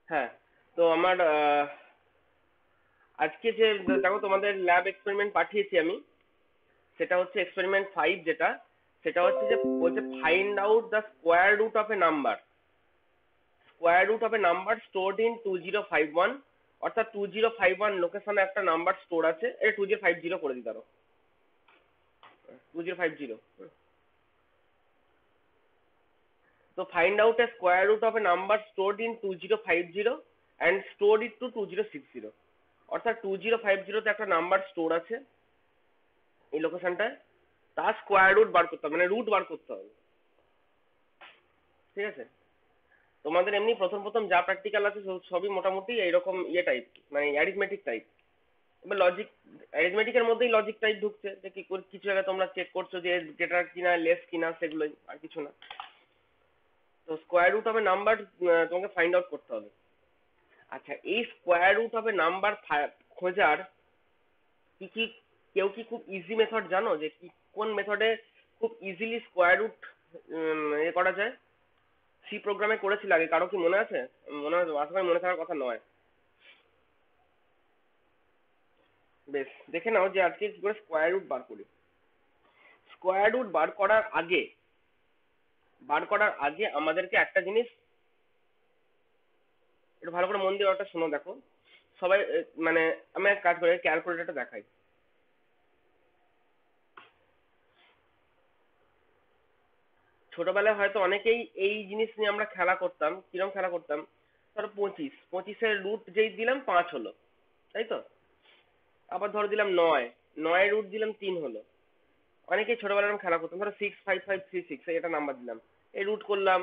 হ্যাঁ, তো আমার আজকে যে দেখো তোমাদের ল্যাব এক্সপেরিমেন্ট পাঠিয়েছি আমি, সেটা হচ্ছে এক্সপেরিমেন্ট 5 যেটা, সেটা হচ্ছে যে বলছে find out the square root of a number, square root of a number stored in 2051, অর্থাৎ 2051 লোকেশনে একটা নাম্বার স্টোর আছে, এটা 2050 করে দিতে পারো, 2050। তো find out a square root of a number stored in 2050 and store it to 2060, অর্থাৎ 2050 তে একটা নাম্বার স্টোর আছে এই লোকেশনটায়, তার স্কোয়ার রুট বার করতে হবে, মানে রুট বার করতে হবে। ঠিক আছে? তোমাদের এমনি প্রথম প্রথম যা প্র্যাকটিক্যাল আছে সবই মোটামুটি এইরকম ইয়ে টাইপ, মানে অ্যারিথমেটিক টাইপ। এবার লজিক, অ্যারিথমেটিকের মধ্যেই লজিক টাইপ ঢুকছে, যে কি করে কিছু জায়গায় তোমরা চেক করছো যে গ্রেটার কিনা লেস কিনা, সেগুলোই আর কিছু না। তো স্কোয়ার রুট হবে নাম্বার, তোমাকে ফাইন্ড আউট করতে হবে। আচ্ছা, এই স্কোয়ার রুট হবে নাম্বার খোঁজার কি কি, কেউ কি খুব ইজি মেথড জানো, যে কি কোন মেথডে খুব ইজিলি স্কোয়ার রুট এ করা যায়? সি প্রোগ্রামে করেছিল আগে, কারো কি মনে আছে? মনে হয়, আশা করি মনে থাকার কথা নয়। বেশ, দেখে নাও যে আজকে কি করে স্কোয়ার রুট বার করি। স্কোয়ার রুট বার করার আগে আমাদেরকে একটা জিনিস একটু ভালো করে মন দিয়ে ওটা শোনো, দেখো সবাই, মানে আমি এক কাজ করি, ক্যালকুলেটরটা দেখাই। ছোটবেলায় হয়তো অনেকেই এই জিনিস নিয়ে আমরা খেলা করতাম, কিরকম খেলা করতাম, ধরো 25, 25-এর রুট যেই দিলাম 5 হলো, তাই তো? আবার ধরো দিলাম 9, 9-এর রুট দিলাম 3 হলো। অনেকেই ছোটবেলায় এরকম খেলা করতাম, ধরো 65536 এই একটা নাম্বার দিলাম, এই রুট করলাম,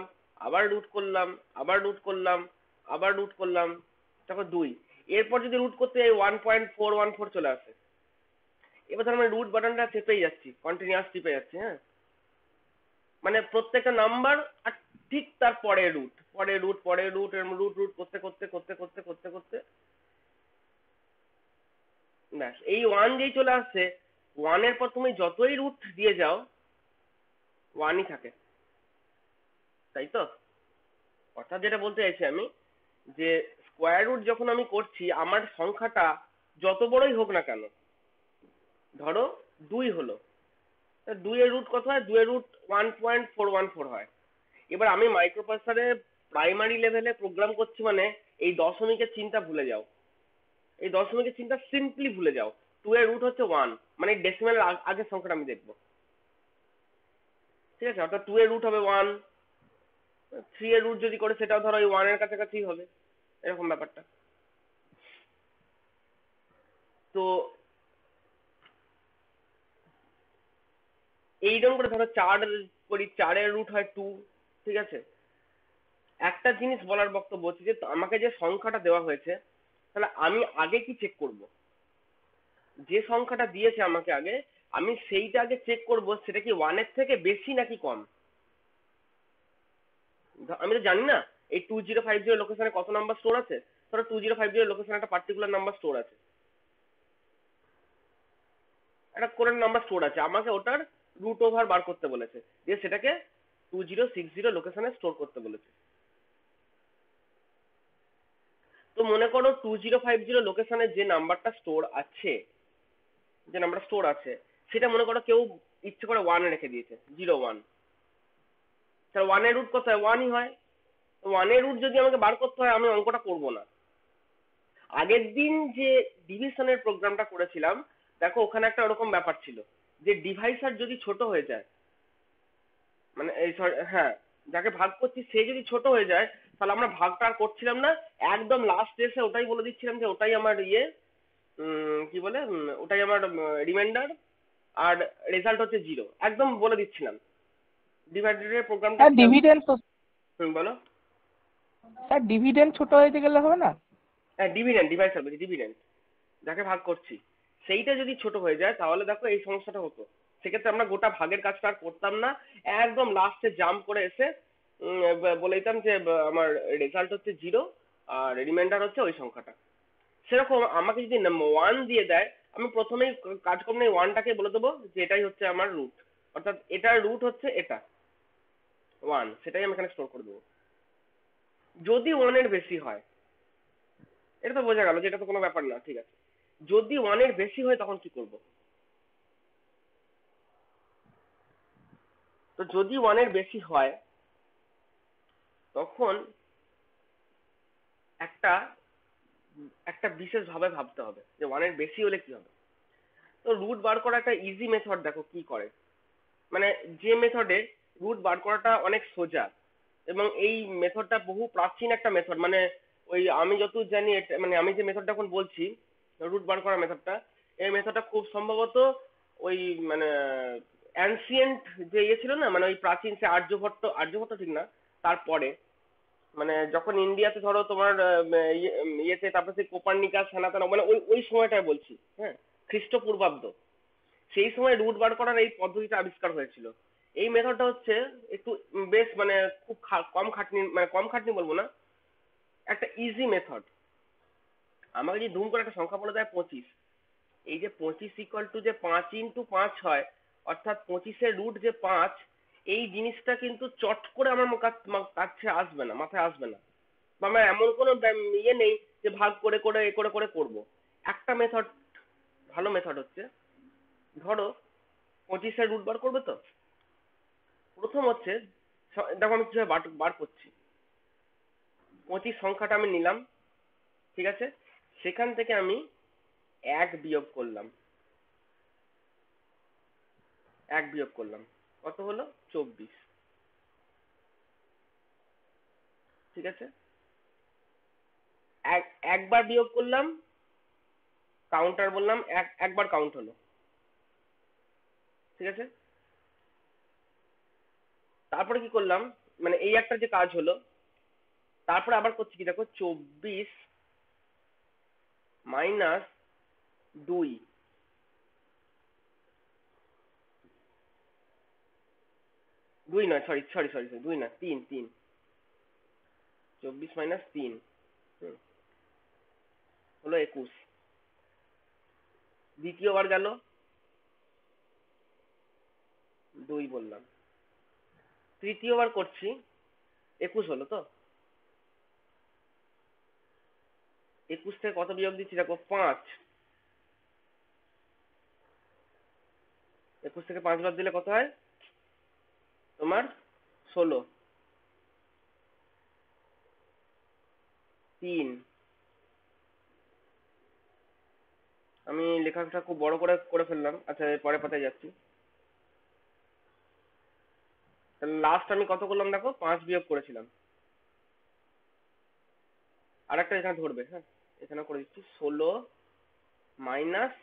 আবার রুট করলাম, আবার রুট করলাম, আবার রুট করলাম, তারপর 2। এরপর যদি রুট করতে যাই 1.414 চলে আসে। এবার ধরো আমি রুট বাটনটা চেপেই যাচ্ছি, কন্টিনিউয়াস টিপে যাচ্ছি, হ্যাঁ, মানে প্রত্যেকটা নাম্বার আর ঠিক তার পরে রুট, পরে রুট, পরে রুট, এরম রুট রুট করতে করতে করতে করতে করতে করতে ব্যাস এই ওয়ান যেই চলে আসছে, ওয়ানের পর তুমি যতই রুট দিয়ে যাও ওয়ানই থাকে, তাই তো? অর্থাৎ যেটা বলতে চাইছি আমি, যে স্কোয়ার রুট যখন আমি করছি, আমার সংখ্যাটা যত বড়ই হোক না কেন, ধরো 2 হলো, 2 এর রুট কত হয়? 2 এর রুট 1.414 হয়। এবার আমি মাইক্রোপ্রসেসরে প্রাইমারি লেভেলে প্রোগ্রাম করছি, মানে এই দশমিকের চিন্তা ভুলে যাও, এই দশমিকের চিন্তা সিম্পলি ভুলে যাও। 2 এর রুট হচ্ছে 1, মানে ডেসিমেলের আগের সংখ্যাটা আমি দেখবো। ঠিক আছে? অর্থাৎ 2 এর রুট হবে 1, 3 এর রুট যদি করে সেটাও ধরো ওই 1 এর কাছাকাছি হবে, এরকম ব্যাপারটা। তো এইরকম করে ধরো 4 করি, 4 এর রুট হয় 2। ঠিক আছে? একটা জিনিস বলার বক্তব্য হচ্ছে যে আমাকে যে সংখ্যাটা দেওয়া হয়েছে, তাহলে আমি আগে কি চেক করব? যে সংখ্যাটা দিয়েছে আমাকে আগে, আমি সেইটা আগে চেক করব সেটা কি 1 এর থেকে বেশি নাকি কম। আমি তো জানি না এই 2050 লোকেশনে কত নাম্বার স্টোর আছে। ধরো 2050 লোকেশনে একটা পার্টিকুলার নাম্বার স্টোর আছে, একটা কোন নাম্বার স্টোর আছে, আমাকে ওটার রুট ওভার বার করতে বলেছে, দিয়ে সেটাকে 2060 লোকেশনে স্টোর করতে বলেছে। তো মনে করো 2050 লোকেশনে যে নাম্বারটা স্টোর আছে, যে নাম্বারটা স্টোর আছে, সেটা মনে করো কেউ ইচ্ছে করে 1 রেখে দিয়েছে, 01। তাহলে 1 এর রুট কত হয়? 1ই হয়। 1 এর রুট যদি আমাকে বার করতে হয়, আমি অঙ্কটা করব না। আগের দিন যে ডিভিশনের প্রোগ্রামটা করেছিলাম, দেখো ওখানে একটা ওরকম ব্যাপার ছিল, যে ডিভাইসার যদি ছোট হয়ে যায়, মানে এই হ্যাঁ, যাকে ভাগ করছি সে যদি ছোট হয়ে যায়, তাহলে আমরা ভাগটা আর করছিলাম না, একদম লাস্ট এসে ওটাই বলে দিচ্ছিলাম যে ওটাই আমার ইয়ে, কি বলে, ওটাই আমার রিমাইন্ডার, আর রেজাল্ট হচ্ছে 0, একদম বলে দিচ্ছিলাম। ডিভাইডেডের প্রোগ্রামটা স্যার খেয়াল, ডিভিডেন্ড তো, বলো। স্যার ডিভিডেন্ড ছোট হয়ে গেলে হবে না? হ্যাঁ, ডিভিডেন্ড, ডিভাইসার বলছি, ডিভিডেন্ড, যাকে ভাগ করছি সেইটা যদি ছোট হয়ে যায়, তাহলে দেখো এই সমস্যাটা হতো। সেক্ষেত্রে আমরা গোটা ভাগের কাজটা আর করতাম না, একদম লাস্টে জাম্প করে এসে বলে দিতাম যে আমার রেজাল্ট হচ্ছে 0 আর রিমাইন্ডার হচ্ছে ওই সংখ্যাটা। সেরকম আমাকে যদি 1 দিয়ে দেয়, আমি প্রথমেই কাজকর্মে 1টাকে বলে দেবো যে এটাই হচ্ছে আমার রুট, অর্থাৎ এটার রুট হচ্ছে এটা 1, সেটাই আমি এখানে স্টোর করে দেবো। যদি 1 এর বেশি হয়, এটা তো বোঝা গেল যে এটা তো কোনো ব্যাপার না, ঠিক আছে। যদি 1-এর বেশি হয় তখন কি করব? তো যদি 1-এর বেশি হয় তখন একটা একটা বিশেষ ভাবে ভাবতে হবে যে 1-এর বেশি হলে কি হবে। তো রুট বার করা একটা ইজি মেথড, দেখো কি করে। মানে যে মেথডে রুট বার করাটা অনেক সোজা, এবং এই মেথডটা বহু প্রাচীন একটা মেথড। মানে ওই আমি যতদূর জানি মানে আমি যে মেথডটা এখন বলছি, রুট বার করা মেথডটা, এই মেথডটা খুব সম্ভবত ওই মানে অ্যানসিয়েন্ট যে ছিল না, মানে ওই প্রাচীন সে আর্যভট্ট, আর্যভট্ট ঠিক না, তারপরে মানে যখন ইন্ডিয়াতে ধরো তোমার ইয়েতে, তারপরে সেই কোপার্নিকাস হেনা মানে ওই ওই সময়টায় বলছি, হ্যাঁ, খ্রিস্টপূর্বাব্দ, সেই সময় রুট বার করার এই পদ্ধতিটা আবিষ্কার হয়েছিল। এই মেথডটা হচ্ছে একটু বেশ মানে খুব কম খাটনি, মানে কম খাটনি বলবো না, একটা ইজি মেথড। আমাকে যদি ধুম করে একটা সংখ্যা বলে দেয় 25, এই যে 25 ইকুয়াল টু যে 5 × 5 হয়, অর্থাৎ 25-এর রুট যে 5, এই জিনিসটা কিন্তু চট করে আমার কাছে আসবে না, মাথায় আসবে না। বা আমার এমন কোনো ইয়ে নেই যে ভাগ করে করে এ করে করে করবো। একটা মেথড, ভালো মেথড হচ্ছে, ধরো 25-এর রুট বার করবে, তো প্রথম হচ্ছে, দেখো আমি কিভাবে বার বার করছি। 25 সংখ্যাটা আমি নিলাম, ঠিক আছে, সেখান থেকে আমি 1 বিয়োগ করলাম, 1 বিয়োগ করলাম, কত হলো? 24, ঠিক আছে। একবার বিয়োগ করলাম, কাউন্টার বললাম, একবার কাউন্ট হলো, ঠিক আছে। তারপরে কি করলাম, মানে এই একটা যে কাজ হলো, তারপরে আবার করছি কি দেখো, 24 মাইনাস 2, 2 নয়, সরি সরি সরি সরি, 2 না, 3 3, 24 মাইনাস 3 হলো 21। দ্বিতীয়বার গেল, 2 বললাম। তৃতীয়বার করছি, 21 হলো তো। 21 থেকে কত বিয়োগ দিচ্ছি দেখো, 5। 21 থেকে 5 বাদ দিলে কত হয় তোমার? 16, 3। আমি লেখাটা খুব বড় করে করে ফেললাম, আচ্ছা এর পরের পাতায় যাচ্ছি। তাহলে লাস্ট আমি কত করলাম দেখো, 5 বিয়োগ করেছিলাম। আর একটা এখানে ধরবে, হ্যাঁ, এখানে করে দিচ্ছি, 16 মাইনাস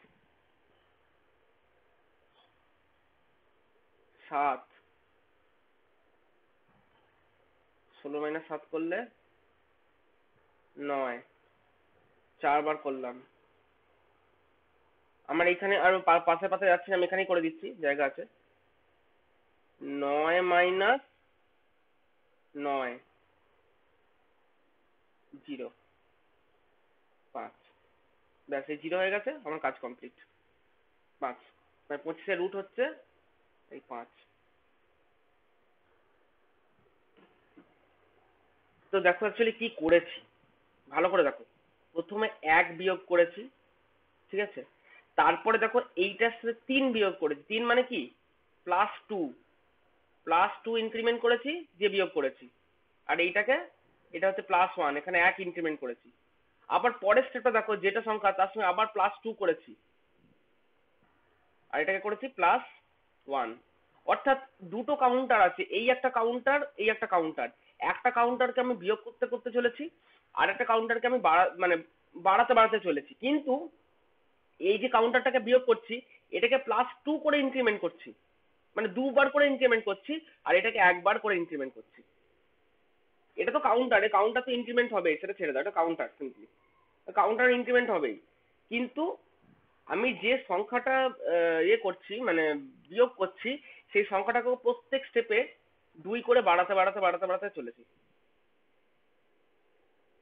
7, 16 মাইনাস 7 করলে 9, 4 বার করলাম। আমার এইখানে আর পাশে পাশে যাচ্ছি না, আমি এখানেই করে দিচ্ছি, জায়গা আছে। 9 মাইনাস 9, 0, 5। ব্যাস, এই 0 হয়ে গেছে, আমার কাজ কমপ্লিট। 5 মানে 25-এর রুট হচ্ছে এই 5। তো দেখো অ্যাকচুয়ালি কি করেছি, ভালো করে দেখো। প্রথমে 1 বিয়োগ করেছি, ঠিক আছে। তারপরে দেখো এইটার সাথে 3 বিয়োগ করেছি, 3 মানে কি, +2, +2 ইনক্রিমেন্ট করেছি, দিয়ে বিয়োগ করেছি। আর এইটাকে, এটা হচ্ছে +1, এখানে 1 ইনক্রিমেন্ট করেছি। আবার পরের স্টেপটা দেখো, যেটা সংখ্যা তার সঙ্গে আবার +2 করেছি, আর এটাকে করেছি +1। অর্থাৎ দুটো কাউন্টার আছে, এই একটা কাউন্টার, এই একটা কাউন্টার। একটা কাউন্টারকে আমি বিয়োগ করতে করতে চলেছি, আর একটা কাউন্টারকে আমি মানে বাড়াতে বাড়াতে চলেছি, কিন্তু এই যে কাউন্টারটাকে বিয়োগ করছি, এটাকে +2 করে ইনক্রিমেন্ট করছি, মানে দুবার করে ইনক্রিমেন্ট করছি, আর এটাকে একবার করে ইনক্রিমেন্ট করছি। এটা তো কাউন্টার, কাউন্টার তো ইনক্রিমেন্ট হবে, সেটা ছেড়ে দাও, এটা কাউন্টার, সিম্পলি কাউন্টার ইনক্রিমেন্ট হবেই। কিন্তু আমি যে সংখ্যাটা ইয়ে করছি, মানে বিয়োগ করছি, সেই সংখ্যাটাকে প্রত্যেক স্টেপে 2 করে বাড়াতে বাড়াতে বাড়াতে বাড়াতে চলেছি।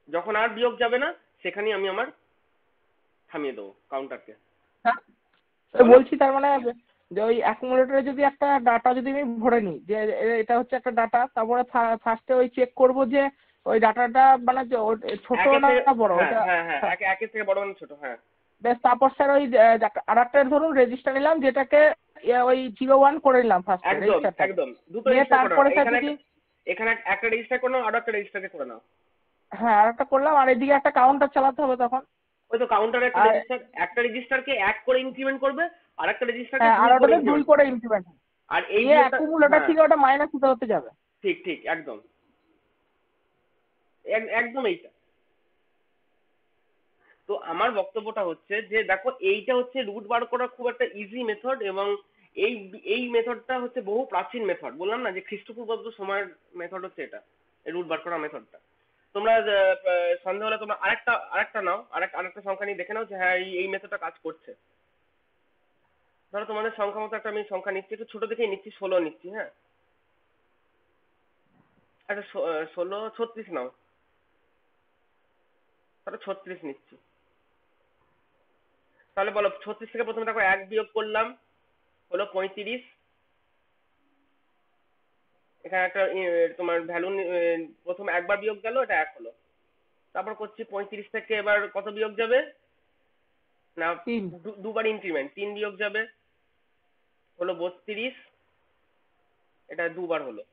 যখন আর বিয়োগ যাবে না, সেখানেই আমি আমার থামিয়ে দেবো কাউন্টারকে। হ্যাঁ, বলো। বলছি তার মানে যে ওই অ্যাকুমুলেটরে যদি একটা ডাটা যদি আমি ভরে নিই যে এটা হচ্ছে একটা ডাটা, তারপরে ফার্স্টে ওই চেক করব যে ওই ডাটাটা মানে ছোট একের না থেকে, বড় হ্যাঁ ওটা? হ্যাঁ হ্যাঁ, হ্যাঁ, একের থেকে বড় মানে ছোট, হ্যাঁ। বেশ। তারপর স্যার ওই আর একটা ধরুন রেজিস্টার নিলাম যেটাকে ওই 01 করে নিলাম ফার্স্টে একদম রেজিস্টারটাকে, একদম, দুটো নিয়ে রেজিস্টার করে নাও। তারপরে স্যার এখানে যদি এখানে একটা রেজিস্টার করে নাও, আরো একটা রেজিস্টারকে করে নাও। হ্যাঁ আর একটা করলাম, আর এদিকে একটা কাউন্টার চালাতে হবে তখন। ওই তো কাউন্টারে একটা আর রেজিস্টার, একটা রেজিস্টারকে 1 করে ইনক্রিমেন্ট করবে, আর একটা রেজিস্টারকে হ্যাঁ, আর 2 করে ওটাতে 2 ইনক্রিমেন্ট করে করবে। ইনক্রিমেন্ট, আর এই দিয়ে বিয়োগটা, অ্যাকুমুলেটর হ্যাঁ থেকে ওটা মাইনাস হতে হতে যাবে। ঠিক ঠিক একদম, একদম এইটা। তো আমার বক্তব্যটা হচ্ছে যে দেখো, এইটা হচ্ছে রুট বার করার খুব একটা ইজি মেথড, এবং এই এই মেথডটা হচ্ছে বহু প্রাচীন মেথড। বললাম না যে খ্রিস্টপূর্বাব্দ সময়ের মেথড হচ্ছে এটা, এই রুট বার করার মেথডটা। তোমরা সন্দেহ হলে তোমরা আরেকটা নাও, আরেকটা সংখ্যা নিয়ে দেখে নাও যে হ্যাঁ এই মেথডটা কাজ করছে। ধরো তোমাদের সংখ্যা মতো একটা আমি সংখ্যা নিচ্ছি, একটু ছোট দেখেই নিচ্ছি, 16 নিচ্ছি, হ্যাঁ। আচ্ছা 16, 36 নাও, তাহলে 36 নিচ্ছি। তাহলে বলো 36 থেকে প্রথমে দেখো 1 বিয়োগ করলাম, হলো 35। এখানে একটা তোমার ভ্যালু, প্রথম একবার বিয়োগ গেল, এটা 1 হলো। তারপর করছি 35 থেকে এবার কত বিয়োগ যাবে না, 3। দুবার ইনক্রিমেন্ট, 3 বিয়োগ যাবে, হলো 32। এটা দুবার হলো।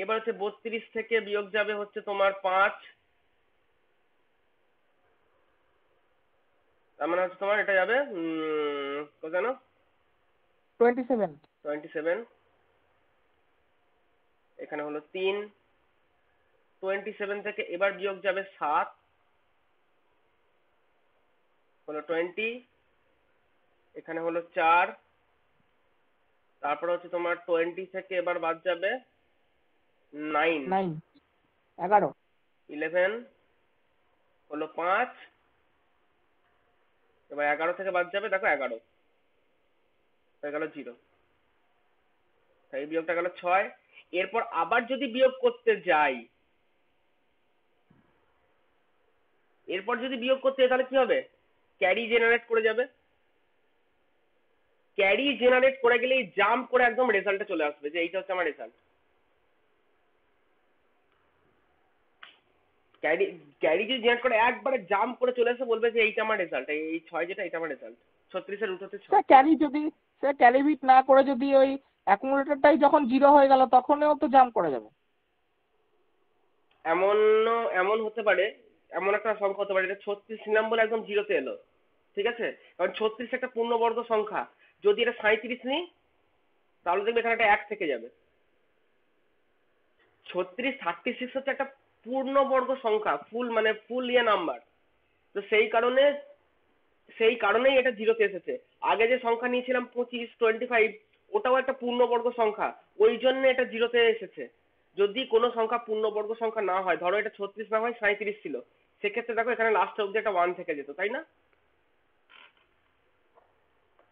এবার হচ্ছে 32 থেকে বিয়োগ যাবে হচ্ছে তোমার 5, তার মানে হচ্ছে তোমার এটা যাবে কত জানো, 27। 27। এখানে হলো 3, 27 থেকে এবার বিয়োগ যাবে 7, হলো 20। এখানে হলো 4, তারপর হচ্ছে তোমার 20 থেকে এবার বাদ যাবে 9, 9, 11। 11, হলো 5। এবার 11 থেকে বাদ যাবে দেখো 11, হয়ে গেল 0। এই বিয়োগটা গেল 6। এরপর আবার যদি বিয়োগ করতে যাই, তাহলে কি হবে, ক্যারি জেনারেট করে যাবে। ক্যারি জেনারেট করে গেলেই জাম্প করে একদম রেজাল্টে চলে আসবে যে এইটা হচ্ছে আমার রেজাল্ট। ক্যারি ক্যারি যদি জেনারেট করে একবারে জাম্প করে চলে আসে, বলবে যে এইটা আমার রেজাল্ট, এই 6 যেটা, এটা আমার রেজাল্ট। 36 এর রুট হচ্ছে 6। স্যার ক্যারি বিট না করে যদি ওই অ্যাকুমুলেটরটাই যখন 0 হয়ে গেল তখনও তো জাম্প করে যাবে। এমন হতে পারে, এমন একটা সংখ্যা হতে পারে এটা 36 নিলাম বলে একদম জিরোতে এলো, ঠিক আছে, কারণ 36 একটা পূর্ণবর্গ সংখ্যা। যদি এটা 37 নিই, তাহলে দেখবে এখানে একটা 1 থেকে যাবে। 36 হচ্ছে একটা পূর্ণবর্গ সংখ্যা, ফুল মানে ফুল ইয়ে নাম্বার। তো সেই কারণেই এটা জিরোতে এসেছে। আগে যে সংখ্যা নিয়েছিলাম 25, 25, ওটাও একটা পূর্ণবর্গ সংখ্যা, ওই জন্য এটা জিরোতে এসেছে। যদি কোনো সংখ্যা পূর্ণবর্গ সংখ্যা না হয়, ধরো এটা 36 না হয় 37 ছিল, সেক্ষেত্রে দেখো এখানে লাস্ট অব্দি একটা 1 থেকে যেত, তাই না?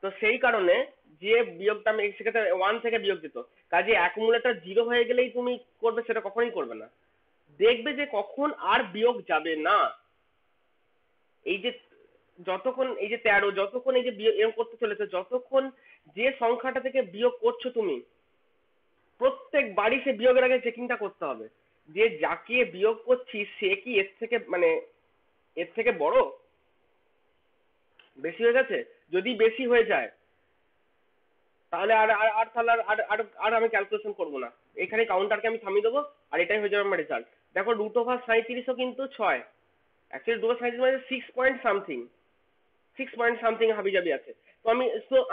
তো সেই কারণে যে বিয়োগটা আমি সেক্ষেত্রে 1 থেকে বিয়োগ যেত। কাজে অ্যাকুমুলেটর 0 হয়ে গেলেই তুমি করবে সেটা কখনোই করবে না। দেখবে যে কখন আর বিয়োগ যাবে না। এই যে যতক্ষণ এই যে 13, যতক্ষণ এই যে বিয়োগ এরকম করতে চলেছে, যতক্ষণ যে সংখ্যাটা থেকে বিয়োগ করছো তুমি, প্রত্যেক বাড়ি সে বিয়োগের আগে চেকিংটা করতে হবে যে যাকে বিয়োগ করছিস সে কি এর থেকে মানে এর থেকে বড়, বেশি হয়ে গেছে। যদি বেশি হয়ে যায়, তাহলে আর আর আর তাহলে আর আর আর আমি ক্যালকুলেশন করবো না, এখানে কাউন্টারকে আমি থামিয়ে দেবো, আর এটাই হয়ে যাবে আমার রেজাল্ট। দেখো √37ও কিন্তু 6, অ্যাকচুয়ালি √37 মানে 6 পয়েন্ট সামথিং, 6 পয়েন্ট সামথিং হাবিজাবি আছে। তো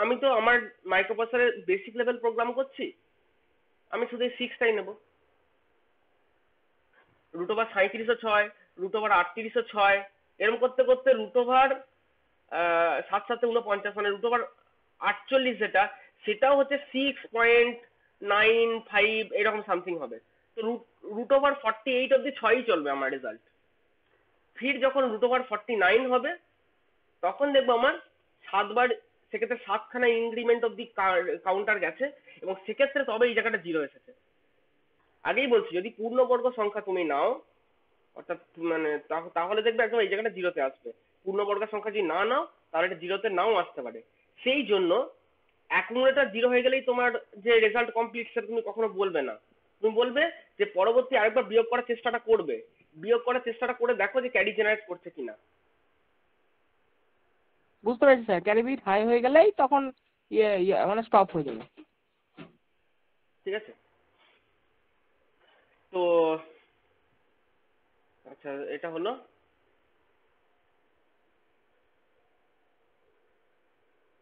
আমি আমার মাইক্রোপ্রসেসরের বেসিক লেভেল প্রোগ্রাম করছি, আমি শুধু এই 6টাই নেবো। √37ও 6, √38ও 6, এরকম করতে করতে সাত সাথে 49, মানে √48 যেটা, সেটাও হচ্ছে 6.95 এরকম সামথিং হবে। তো √48 অব্দি 6ই চলবে আমার রেজাল্ট। ফির যখন √49 হবে, তখন দেখবো আমার 7বার, সেক্ষেত্রে 7খানা ইনক্রিমেন্ট অব্দি কাউন্টার গেছে, এবং সেক্ষেত্রে তবে এই জায়গাটা 0 এসেছে। আগেই বলছি যদি পূর্ণবর্গ সংখ্যা তুমি নাও, অর্থাৎ মানে তাহলে দেখবে একদম এই জায়গাটা 0তে আসবে। পূর্ণবর্গ সংখ্যা যদি না নাও, তাহলে এটা 0তে নাও আসতে পারে। সেই জন্য অ্যাকুমুলেটর 0 হয়ে গেলেই তোমার যে রেজাল্ট কমপ্লিট সেটা তুমি কখনো বলবে না। তুমি বলবে যে পরবর্তী আরেকবার বিয়োগ করার চেষ্টাটা করবে, বিয়োগ করার চেষ্টাটা করে দেখো যে ক্যারি জেনারেট করছে কিনা। বুঝতে পেরেছি স্যার, ক্যারি বিট হাই হয়ে গেলেই তখন মানে স্টপ হয়ে যাবে। ঠিক আছে? তো আচ্ছা, এটা হলো।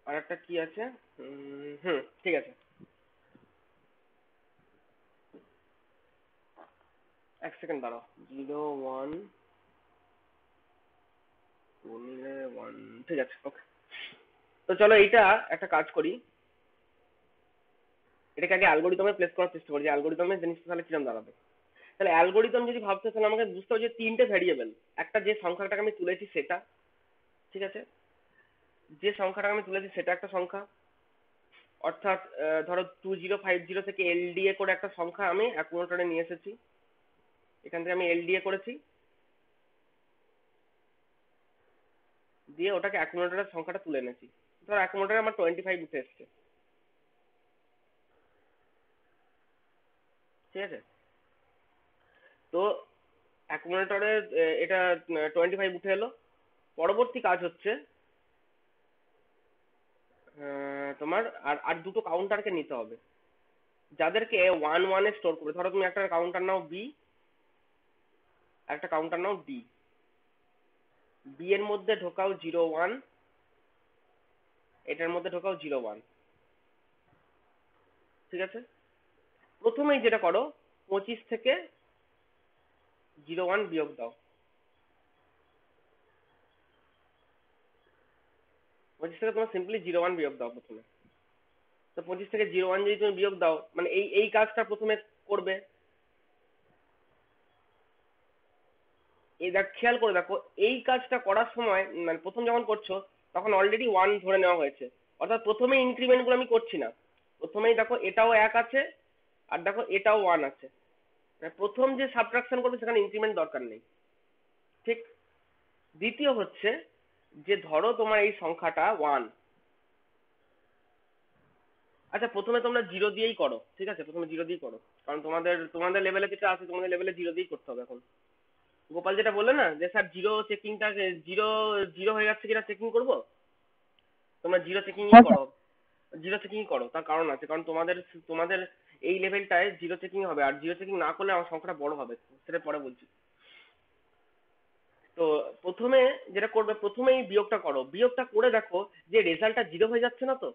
আর একটা কি আছে? ঠিক আছে, এক সেকেন্ড দাঁড়াও। 0 1 1, ঠিক আছে, ওকে। তো চলো এইটা একটা কাজ করি, এটাকে আগে অ্যালগোরিদমে প্লেস করার চেষ্টা করি যে অ্যালগোরিদমের জিনিসটা তাহলে কিরকম দাঁড়াবে। তাহলে অ্যালগোরিদম যদি ভাবতে, তাহলে আমাকে বুঝতে হবে যে তিনটে ভ্যারিয়েবল, একটা যে সংখ্যাটাকে আমি তুলেছি সেটা, ঠিক আছে, যে সংখ্যাটাকে আমি তুলেছি সেটা একটা সংখ্যা, অর্থাৎ ধরো 2050 থেকে এলডিএ করে একটা সংখ্যা আমি অ্যাকুমুলেটরে নিয়ে এসেছি, এখান থেকে আমি এলডিএ করেছি, দিয়ে ওটাকে অ্যাকুমুলেটরের সংখ্যাটা তুলে এনেছি। ধরো অ্যাকুমুলেটরে আমার 25 উঠে এসছে, ঠিক আছে। তো অ্যাকুমুলেটরে এটা 25 উঠে এলো। পরবর্তী কাজ হচ্ছে তোমার আর আর দুটো কাউন্টারকে নিতে হবে, যাদেরকে 1 1 এ স্টোর করবে। ধরো তুমি একটা কাউন্টার নাও বি, একটা কাউন্টার নাও ডি। বি এর মধ্যে ঢোকাও 0 1, এটার মধ্যে ঢোকাও 0 1, ঠিক আছে। প্রথমেই যেটা করো, 25 থেকে 0 1 বিয়োগ দাও। 25 থেকে তোমার সিম্পলি 0 1 বিয়োগ দাও প্রথমে। তো 25 থেকে 0 1 যদি তুমি বিয়োগ দাও, মানে এই এই কাজটা প্রথমে করবে। এই দেখ, খেয়াল করে দেখো, এই কাজটা করার সময় মানে প্রথম যখন করছো তখন অলরেডি 1 ধরে নেওয়া হয়েছে, অর্থাৎ প্রথমেই ইনক্রিমেন্ট গুলো আমি করছি না। প্রথমেই দেখো এটাও 1 আছে, আর দেখো এটাও 1 আছে। মানে প্রথম যে সাবট্রাকশন করবে সেখানে ইনক্রিমেন্ট দরকার নেই, ঠিক। দ্বিতীয় হচ্ছে যে ধরো তোমার এই সংখ্যাটা 1, আচ্ছা প্রথমে তোমরা 0 দিয়েই করো, ঠিক আছে, প্রথমে 0 দিয়েই করো, কারণ তোমাদের তোমাদের লেভেলে যেটা আছে, তোমাদের লেভেলে 0 দিয়েই করতে হবে এখন। গোপাল যেটা বললে না যে স্যার জিরো চেকিংটা, জিরো জিরো হয়ে যাচ্ছে কিনা চেকিং করবো, তোমরা জিরো চেকিংই করো। জিরো চেকিং করো, তার কারণ আছে, কারণ তোমাদের তোমাদের এই লেভেলটায় জিরো চেকিং হবে, আর জিরো চেকিং না করলে আমার সংখ্যাটা বড় হবে, সেটা পরে বলছি। তো প্রথমে যেটা করবে, প্রথমেই বিয়োগটা করো, বিয়োগটা করে দেখো যে রেজাল্টটা জিরো হয়ে যাচ্ছে না তো।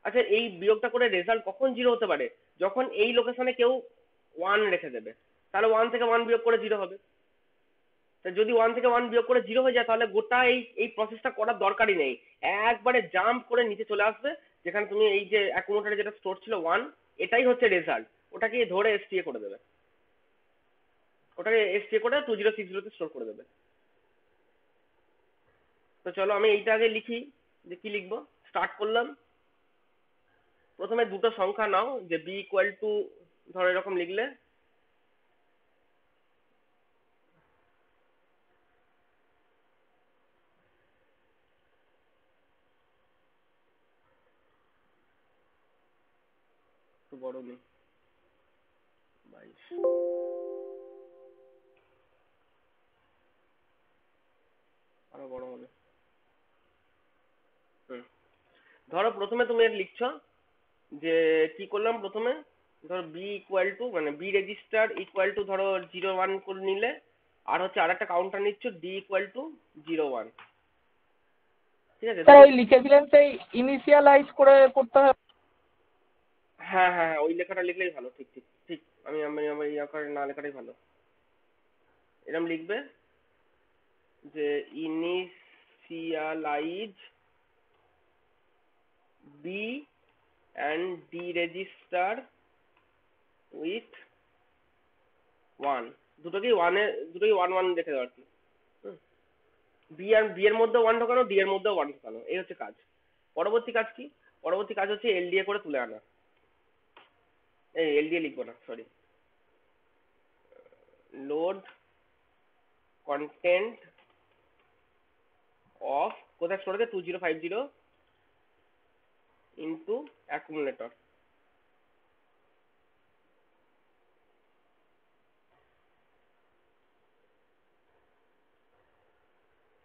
আচ্ছা, এই বিয়োগটা করে রেজাল্ট কখন জিরো হতে পারে? যখন এই লোকেশনে কেউ 1 রেখে দেবে, তাহলে 1 থেকে 1 বিয়োগ করে জিরো হবে। তা যদি 1 থেকে 1 বিয়োগ করে জিরো হয়ে যায়, তাহলে গোটা এই এই প্রসেসটা করার দরকারই নেই, একবারে জাম্প করে নিচে চলে আসবে, যেখানে তুমি এই যে অ্যাকুমুলেটরে যেটা স্টোর ছিল 1, এটাই হচ্ছে রেজাল্ট, ওটাকে ধরে এসটিএ করে দেবে, ওটাকে এসটিএ করে 2060 তে স্টোর করে দেবে। তো চলো আমি এইটা আগে লিখি, যে কি লিখবো। স্টার্ট করলাম, প্রথমে দুটো সংখ্যা নাও, যে বি ইকুয়াল টু, ধরো এরকম লিখলে, একটু বড় নেই, 22, আরো বড় হবে। হুম, ধরো প্রথমে তুমি এর লিখছো যে কি করলাম, প্রথমে ধরো বি ইকুয়াল টু, মানে বি রেজিস্টার ইকুয়াল টু ধরো 0 1 করে নিলে, আর হচ্ছে আর একটা কাউন্টার নিচ্ছ ডি ইকুয়াল টু 0 1, ঠিক আছে। স্যার দুটো, ওই লিখেছিলেন সেই ইনিশিয়ালাইজ করে করতে হবে। হ্যাঁ হ্যাঁ হ্যাঁ, ওই লেখাটা লিখলেই ভালো, ঠিক ঠিক ঠিক। আমি আমি আমি এই আকারে না লেখাটাই ভালো। এরকম লিখবে যে initialize B and D register with 1, দুটোকেই 1 1 রেখে দাও আর কি। বি আর বি এর মধ্যে 1 ঢোকানো, ডি এর মধ্যে 1 ঢোকানো, এই হচ্ছে কাজ। পরবর্তী কাজ কি? পরবর্তী কাজ হচ্ছে এলডিএ করে তুলে আনা। এই এলডিএ লিখবো না, সরি, লোড কন্টেন্ট অফ, কোথায় স্টোর আছে, 2050 ইন্টু অ্যাকুমুলেটর।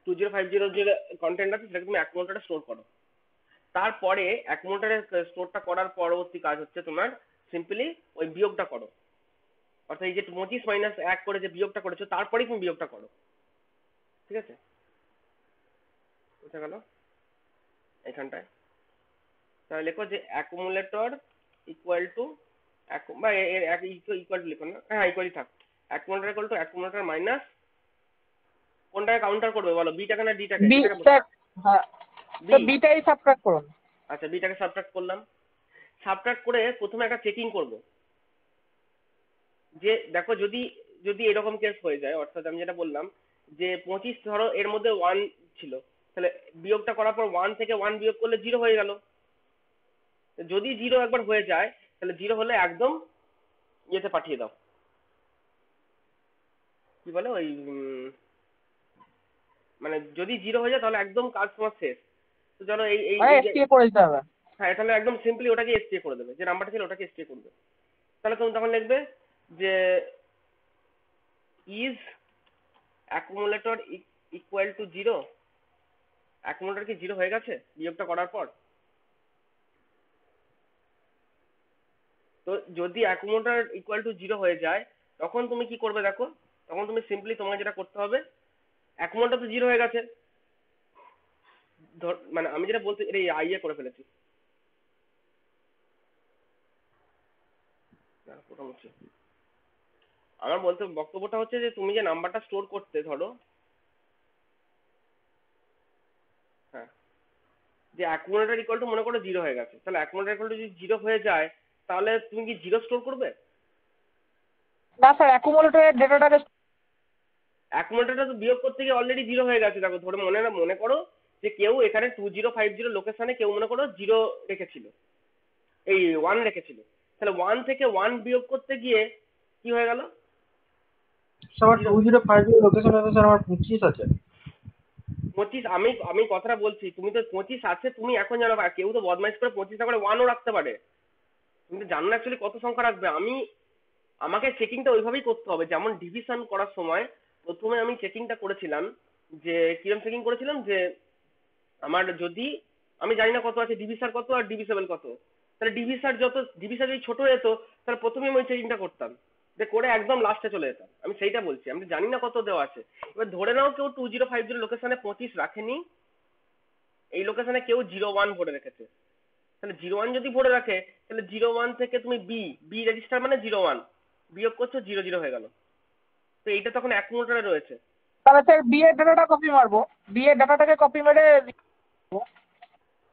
2050 যে কন্টেন্ট আছে সেটাকে তুমি অ্যাকুমুলেটরে স্টোর করো। তারপরে অ্যাকুমুলেটরে স্টোরটা করার পরবর্তী কাজ হচ্ছে তোমার সিম্পলি ওই বিয়োগটা করো। অর্থাৎ এই যে 25 - 1 করে যে বিয়োগটা করেছো তারপরেই তুমি বিয়োগটা করো। ঠিক আছে, বুঝা গেল এখানটায়? তাহলে লেখো যে অ্যাকুমুলেটর ইকুয়াল টু বা ইকুয়াল টু লিখো না, হ্যাঁ ইকুয়ালি থাক। Accumulator equal to accumulator minus কোনটাকে কাউন্টার করবে বলো, বিটাকে না ডিটাকে? বি যেটাকে স্যার, হ্যাঁ বি। স্যার বিটাই সাবট্রাক্ট করুন। আচ্ছা, বিটাকে সাবট্রাক্ট করলাম। সাবট্রাক্ট করে প্রথমে একটা চেকিং করব যে দেখো যদি যদি এরকম কেস হয়ে যায়, অর্থাৎ আমি যেটা বললাম যে 25 ধরো এর মধ্যে 1 ছিল, তাহলে বিয়োগটা করার পর 1 থেকে 1 বিয়োগ করলে 0 হয়ে গেল। যদি 0 একবার হয়ে যায় তাহলে 0 হলে একদম ইয়েতে পাঠিয়ে দাও, কি বলে ওই মানে যদি 0 হয়ে যায় তাহলে একদম কাজ তোমার শেষ। তো চলো এই এই মানে এই যে এসটিএ করে দিতে হবে। হ্যাঁ, তাহলে একদম সিম্পলি ওটাকে এসটিএ করে দেবে, যে নাম্বারটা ছিল ওটাকে এসটিএ করবে। তাহলে তুমি তখন লিখবে যে is accumulator equal to 0। Accumulator কি 0 হয়ে গেছে বিয়োগটা করার পর? তো যদি অ্যাকুমুলেটর ইকুয়াল টু 0 হয়ে যায় তখন তুমি কি করবে দেখো, তখন তুমি সিম্পলি তোমাকে যেটা করতে হবে, অ্যাকুমুলেটর তো 0 হয়ে গেছে, মানে আমি যেটা বলতে এটা আইএ করে ফেলেছি। মোটামুটি আমার বলতে বক্তব্যটা হচ্ছে যে তুমি যে নাম্বারটা স্টোর করতে ধরো, হ্যাঁ, যে অ্যাকুমুলেটর ইকুয়াল টু মনে করো 0 হয়ে গেছে, তাহলে অ্যাকুমুলেটর ইকুয়াল টু যদি 0 হয়ে যায় তাহলে তুমি কি 0 স্টোর করবে? না স্যার, অ্যাকুমুলেটরের ডেটাটাকে অ্যাকুমুলেটরটা তো বিয়োগ করতে গিয়ে অলরেডি 0 হয়ে গেছে। দেখো ধরে মনে করো যে কেউ এখানে 2050 লোকেশনে কেউ মনে করো 0 রেখেছিল, এই 1 রেখেছিল, তাহলে 1 থেকে 1 বিয়োগ করতে গিয়ে কি হয়ে গেল? আমার 2050 লোকেশনে তো স্যার আমার 25 আছে। 25, আমি আমি কথাটা বলছি, তুমি তো 25 আছে তুমি এখন জানো, কেউ তো বদমাইশ করে 25 না করে 1ও রাখতে পারে। তুমি তো জানো না অ্যাকচুয়ালি কত সংখ্যা রাখবে। আমাকে চেকিংটা ওইভাবেই করতে হবে, যেমন ডিভিশন করার সময় প্রথমে আমি চেকিংটা করেছিলাম, যে কিরম চেকিং করেছিলাম যে আমার যদি আমি জানি না কত আছে ডিভিসার কত আর ডিভিসেবল কত, তাহলে ডিভিসার যদি ছোট হতো তাহলে প্রথমে আমি ওই চেকিংটা করতাম, যে করে একদম লাস্টে চলে যেতাম। আমি সেইটা বলছি, আমি জানি না কত দেওয়া আছে। এবার ধরে নাও কেউ 2050 লোকেশনে 25 রাখেনি, এই লোকেশনে কেউ 01 ভরে রেখেছে, তাহলে 01 যদি ভরে রাখে তাহলে 01 থেকে তুমি বি বি রেজিস্টার মানে 01 বিয়োগ করছো, 00 হয়ে গেল। তো এইটা তখন অ্যাকুমুলেটরে রয়েছে। তাহলে স্যার বি এর ডাটাটা কপি মারবো, বি এর ডাটাটাকে কপি মেরে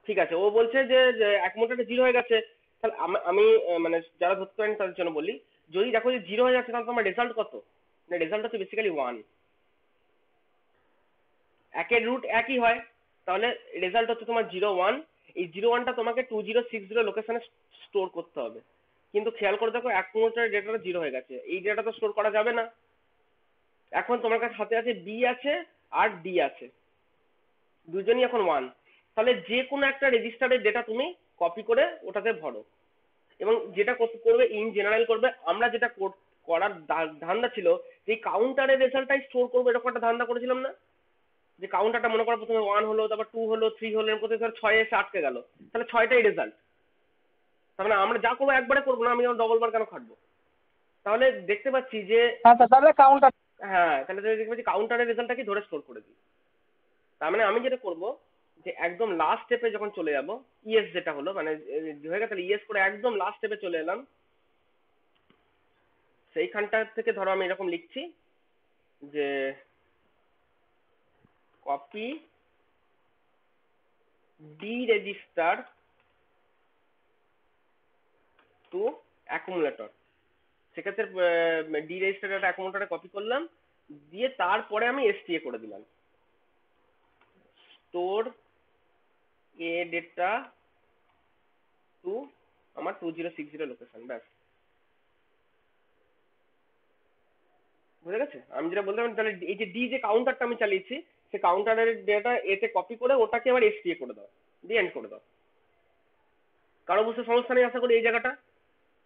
ঠিক আছে, ও বলছে যে অ্যাকুমুলেটরে 0 হয়ে গেছে, তাহলে আমি মানে যারা ধরতে পারেন তাদের জন্য বলি, যদি দেখো যে 0 হয়ে যাচ্ছে তাহলে তোমার রেজাল্ট কত? না, রেজাল্ট হচ্ছে বেসিক্যালি 1। একের রুট একই হয়, তাহলে রেজাল্ট হচ্ছে তোমার 01। এই 01টা তোমাকে 2060 লোকেশনে স্টোর করতে হবে। কিন্তু খেয়াল করে দেখো অ্যাকুমুলেটরের ডেটাটা 0 হয়ে গেছে, এই ডেটা তো স্টোর করা যাবে না। এখন তোমার কাছে হাতে আছে বি আছে আর ডি আছে, দুজনই এখন 1। তাহলে যে কোনো একটা রেজিস্টারের ডেটা তুমি কপি করে ওটাতে ভরো, এবং যেটা করবে ইন জেনারেল করবে। আমরা যেটা করার ধান্দা ছিল যে কাউন্টারের রেজাল্টটাই স্টোর করবো, এরকম একটা ধান্দা করেছিলাম না? যে কাউন্টারটা মনে করো প্রথমে 1 হলো, তারপর 2 হলো, 3 হলো, এর মধ্যে ধর 6 এসে আটকে গেল, তাহলে 6টাই রেজাল্ট। তার মানে আমরা যা করবো একবারে করবো না, আমি ডবল বার কেন খাটবো? তাহলে দেখতে পাচ্ছি যে হ্যাঁ স্যার, তাহলে কাউন্টার। হ্যাঁ, তাহলে দেখতে পাচ্ছি কাউন্টারের রেজাল্টটাকে ধরে স্টোর করে দিই। তার মানে আমি যেটা করবো যে একদম লাস্ট স্টেপে যখন চলে যাব, ইএস যেটা হলো মানে হয়ে গেছে, তাহলে ইএস করে একদম লাস্ট স্টেপে চলে এলাম। সেইখানটা থেকে ধরো আমি এরকম লিখছি যে copy D register to accumulator. সেক্ষেত্রে ডি রেজিস্টার অ্যাকুমুলেটরে কপি করলাম, দিয়ে তারপরে আমি এসটিএ করে দিলাম, স্টোর এ ডেটা টু আমার 2060 লোকেশন। ব্যাস, বুঝে গেছে আমি যেটা বলতে পারি? তাহলে এই যে ডি যে কাউন্টারটা আমি চালিয়েছি, সে কাউন্টারের ডেটা এতে কপি করে ওটাকে আবার এসটিএ করে দাও, দিয়ে এন্ড করে দাও। কারো বুঝতে সমস্যা নেই আশা করি? এই জায়গাটা